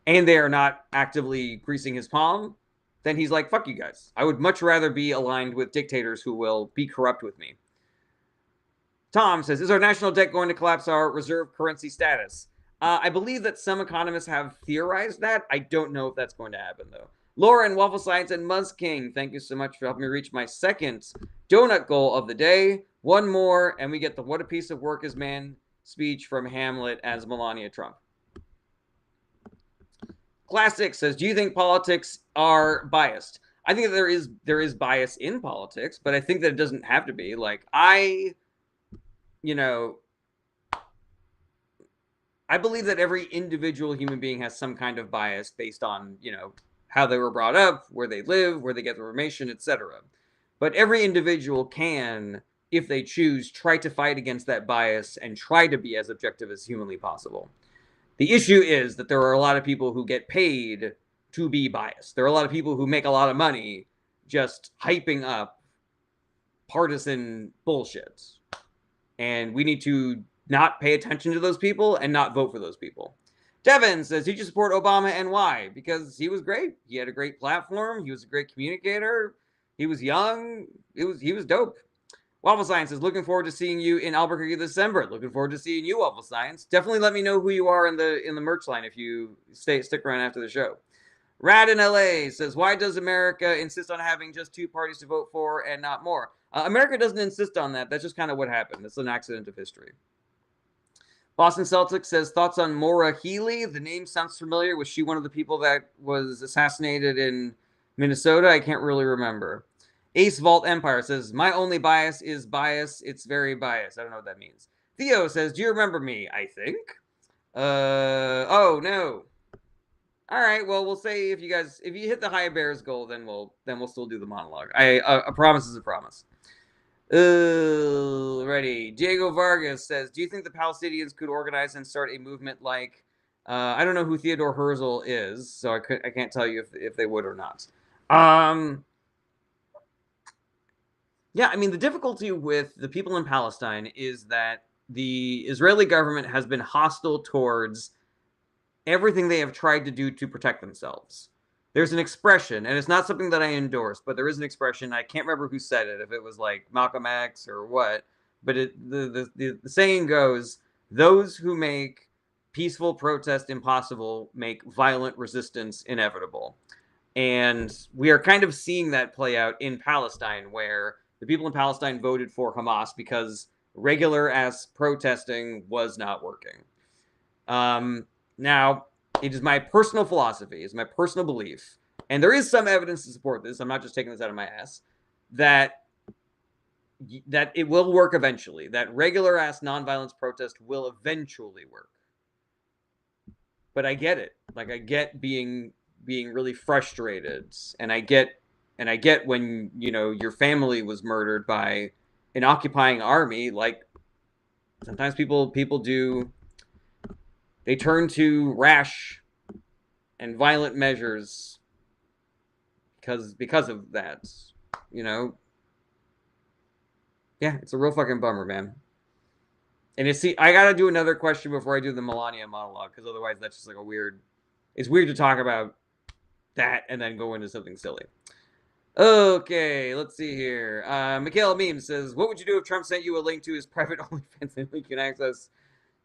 and they are not actively greasing his palm, then he's like, fuck you guys. I would much rather be aligned with dictators who will be corrupt with me. Tom says, is our national debt going to collapse our reserve currency status? I believe that some economists have theorized that. I don't know if that's going to happen, though. Lauren, Waffle Science, and Muzz King, thank you so much for helping me reach my second donut goal of the day. One more, and we get the What a Piece of Work is Man speech from Hamlet as Melania Trump. Classic says, do you think politics are biased? I think that there is bias in politics, but I think that it doesn't have to be. Like, you know, I believe that every individual human being has some kind of bias based on, how they were brought up, where they live, where they get their information, etc. But every individual can, if they choose, try to fight against that bias and try to be as objective as humanly possible. The issue is that there are a lot of people who get paid to be biased. There are a lot of people who make a lot of money just hyping up partisan bullshit. And we need to not pay attention to those people and not vote for those people. Devin says, did you support Obama and why? Because he was great. He had a great platform. He was a great communicator. He was young. He was dope. Waffle Science is looking forward to seeing you in Albuquerque this December. Looking forward to seeing you, Waffle Science. Definitely let me know who you are in the merch line if you stick around after the show. Rad in LA says, why does America insist on having just two parties to vote for and not more? America doesn't insist on that. That's just kind of what happened. It's an accident of history. Boston Celtics says, thoughts on Maura Healey? The name sounds familiar. Was she one of the people that was assassinated in Minnesota? I can't really remember. Ace Vault Empire says, my only bias is bias. It's very biased. I don't know what that means. Theo says, do you remember me? I think. Oh, no. All right, well, we'll say if you hit the high bears goal, then we'll still do the monologue. A promise is a promise. Ready. Diego Vargas says, do you think the Palestinians could organize and start a movement like, I don't know who Theodore Herzl is, so I can't tell you if they would or not. Yeah, I mean, the difficulty with the people in Palestine is that the Israeli government has been hostile towards everything they have tried to do to protect themselves. There's an expression, and it's not something that I endorse, but there is an expression. I can't remember who said it, if it was like Malcolm X or what, but the saying goes, those who make peaceful protest impossible make violent resistance inevitable. And we are kind of seeing that play out in Palestine, where the people in Palestine voted for Hamas because regular-ass protesting was not working. Now, it is my personal philosophy, it's my personal belief, and there is some evidence to support this, I'm not just taking this out of my ass, that it will work eventually, that regular-ass nonviolence protest will eventually work. But I get it. Like, I get being really frustrated, and I get when, your family was murdered by an occupying army. Like, sometimes people do, they turn to rash and violent measures because of that, Yeah, it's a real fucking bummer, man. And I gotta do another question before I do the Melania monologue, because otherwise that's just like it's weird to talk about that and then go into something silly. Okay, let's see here. Michaela Meme says, what would you do if Trump sent you a link to his private OnlyFans and you can access?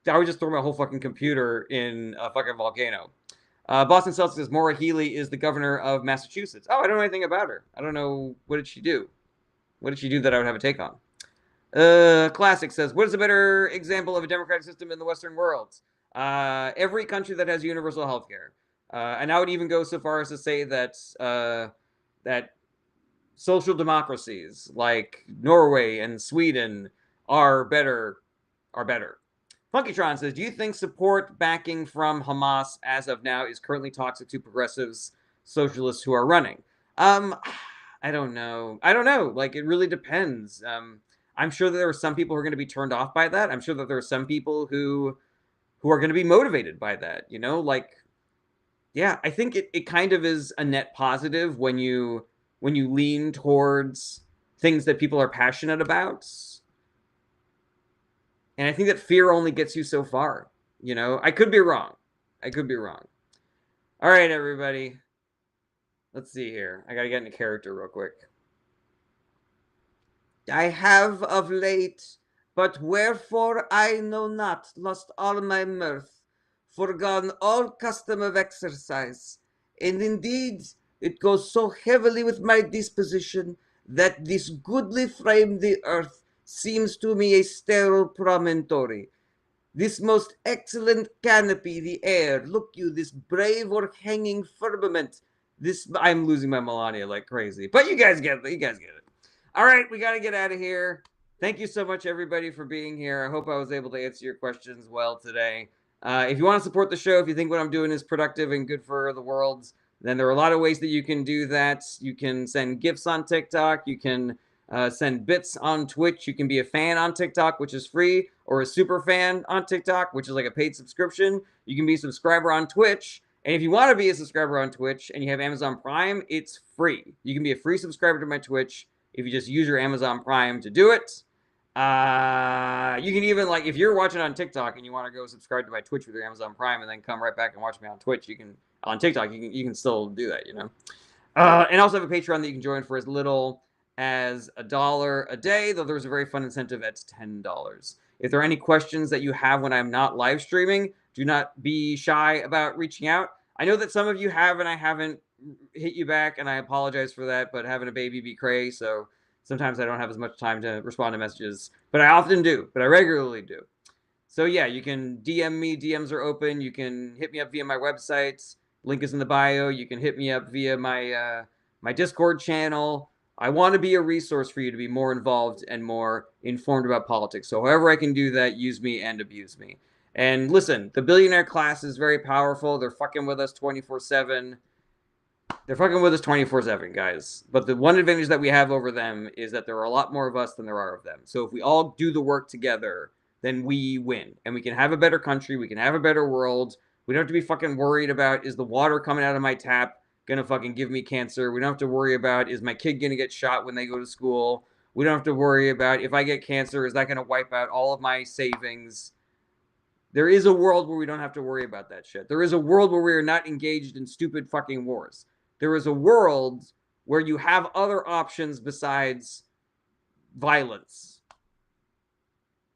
I would just throw my whole fucking computer in a fucking volcano. Boston Celtics says, Maura Healey is the governor of Massachusetts. Oh, I don't know anything about her. I don't know. What did she do? What did she do that I would have a take on? Classic says, what is a better example of a democratic system in the Western world? Every country that has universal health care. And I would even go so far as to say that that social democracies like Norway and Sweden are better. Funkytron says, do you think support backing from Hamas as of now is currently toxic to progressives, socialists who are running? I don't know. Like, it really depends. I'm sure that there are some people who are going to be turned off by that. I'm sure that there are some people who are going to be motivated by that, like, yeah, I think it kind of is a net positive when you lean towards things that people are passionate about. And I think that fear only gets you so far. I could be wrong. All right, everybody. Let's see here. I got to get into character real quick. I have of late, but wherefore I know not, lost all my mirth, forgone all custom of exercise. And indeed, it goes so heavily with my disposition that this goodly frame the earth seems to me a sterile promontory. This most excellent canopy, the air. Look you, this brave o'erhanging firmament. I'm losing my Melania like crazy. But you guys get it. You guys get it. All right, we got to get out of here. Thank you so much, everybody, for being here. I hope I was able to answer your questions well today. If you want to support the show, if you think what I'm doing is productive and good for the world, then there are a lot of ways that you can do that. You can send gifts on TikTok. You can send bits on Twitch. You can be a fan on TikTok, which is free, or a super fan on TikTok, which is like a paid subscription. You can be a subscriber on Twitch. And if you want to be a subscriber on Twitch and you have Amazon Prime, it's free. You can be a free subscriber to my Twitch if you just use your Amazon Prime to do it. You can even, like, if you're watching on TikTok and you want to go subscribe to my Twitch with your Amazon Prime and then come right back and watch me on Twitch, you can, on TikTok, you can still do that, you know. And also have a Patreon that you can join for as little as $1 a day, though there's a very fun incentive at $10. If there are any questions that you have when I'm not live streaming, do not be shy about reaching out. I know that some of you have, and I haven't hit you back, and I apologize for that, but having a baby be cray, so sometimes I don't have as much time to respond to messages, but I often do, but I regularly do. So yeah, you can DM me. DMs are open. You can hit me up via my website. Link is in the bio. You can hit me up via my my Discord channel. I want to be a resource for you to be more involved and more informed about politics. So however I can do that, use me and abuse me. And listen, the billionaire class is very powerful. They're fucking with us 24/7. They're fucking with us 24/7, guys. But the one advantage that we have over them is that there are a lot more of us than there are of them. So if we all do the work together, then we win. And we can have a better country. We can have a better world. We don't have to be fucking worried about, is the water coming out of my tap gonna fucking give me cancer? We don't have to worry about, is my kid gonna get shot when they go to school? We don't have to worry about, if I get cancer, is that gonna wipe out all of my savings? There is a world where we don't have to worry about that shit. There is a world where we are not engaged in stupid fucking wars. There is a world where you have other options besides violence.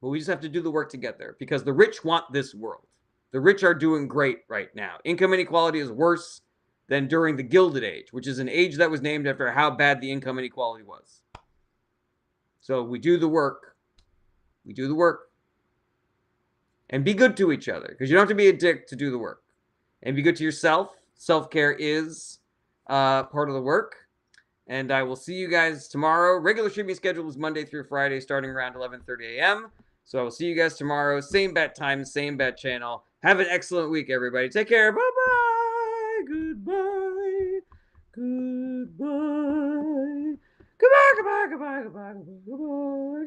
But we just have to do the work to get there, because the rich want this world. The rich are doing great right now. Income inequality is worse than during the Gilded Age, which is an age that was named after how bad the income inequality was. So we do the work. We do the work. And be good to each other, because you don't have to be a dick to do the work. And be good to yourself. Self-care is part of the work. And I will see you guys tomorrow. Regular streaming schedule is Monday through Friday, starting around 11:30 a.m. So I will see you guys tomorrow. Same bat time, same bat channel. Have an excellent week, everybody. Take care. Bye-bye. Goodbye. Goodbye. Goodbye, goodbye, goodbye, goodbye, goodbye, goodbye.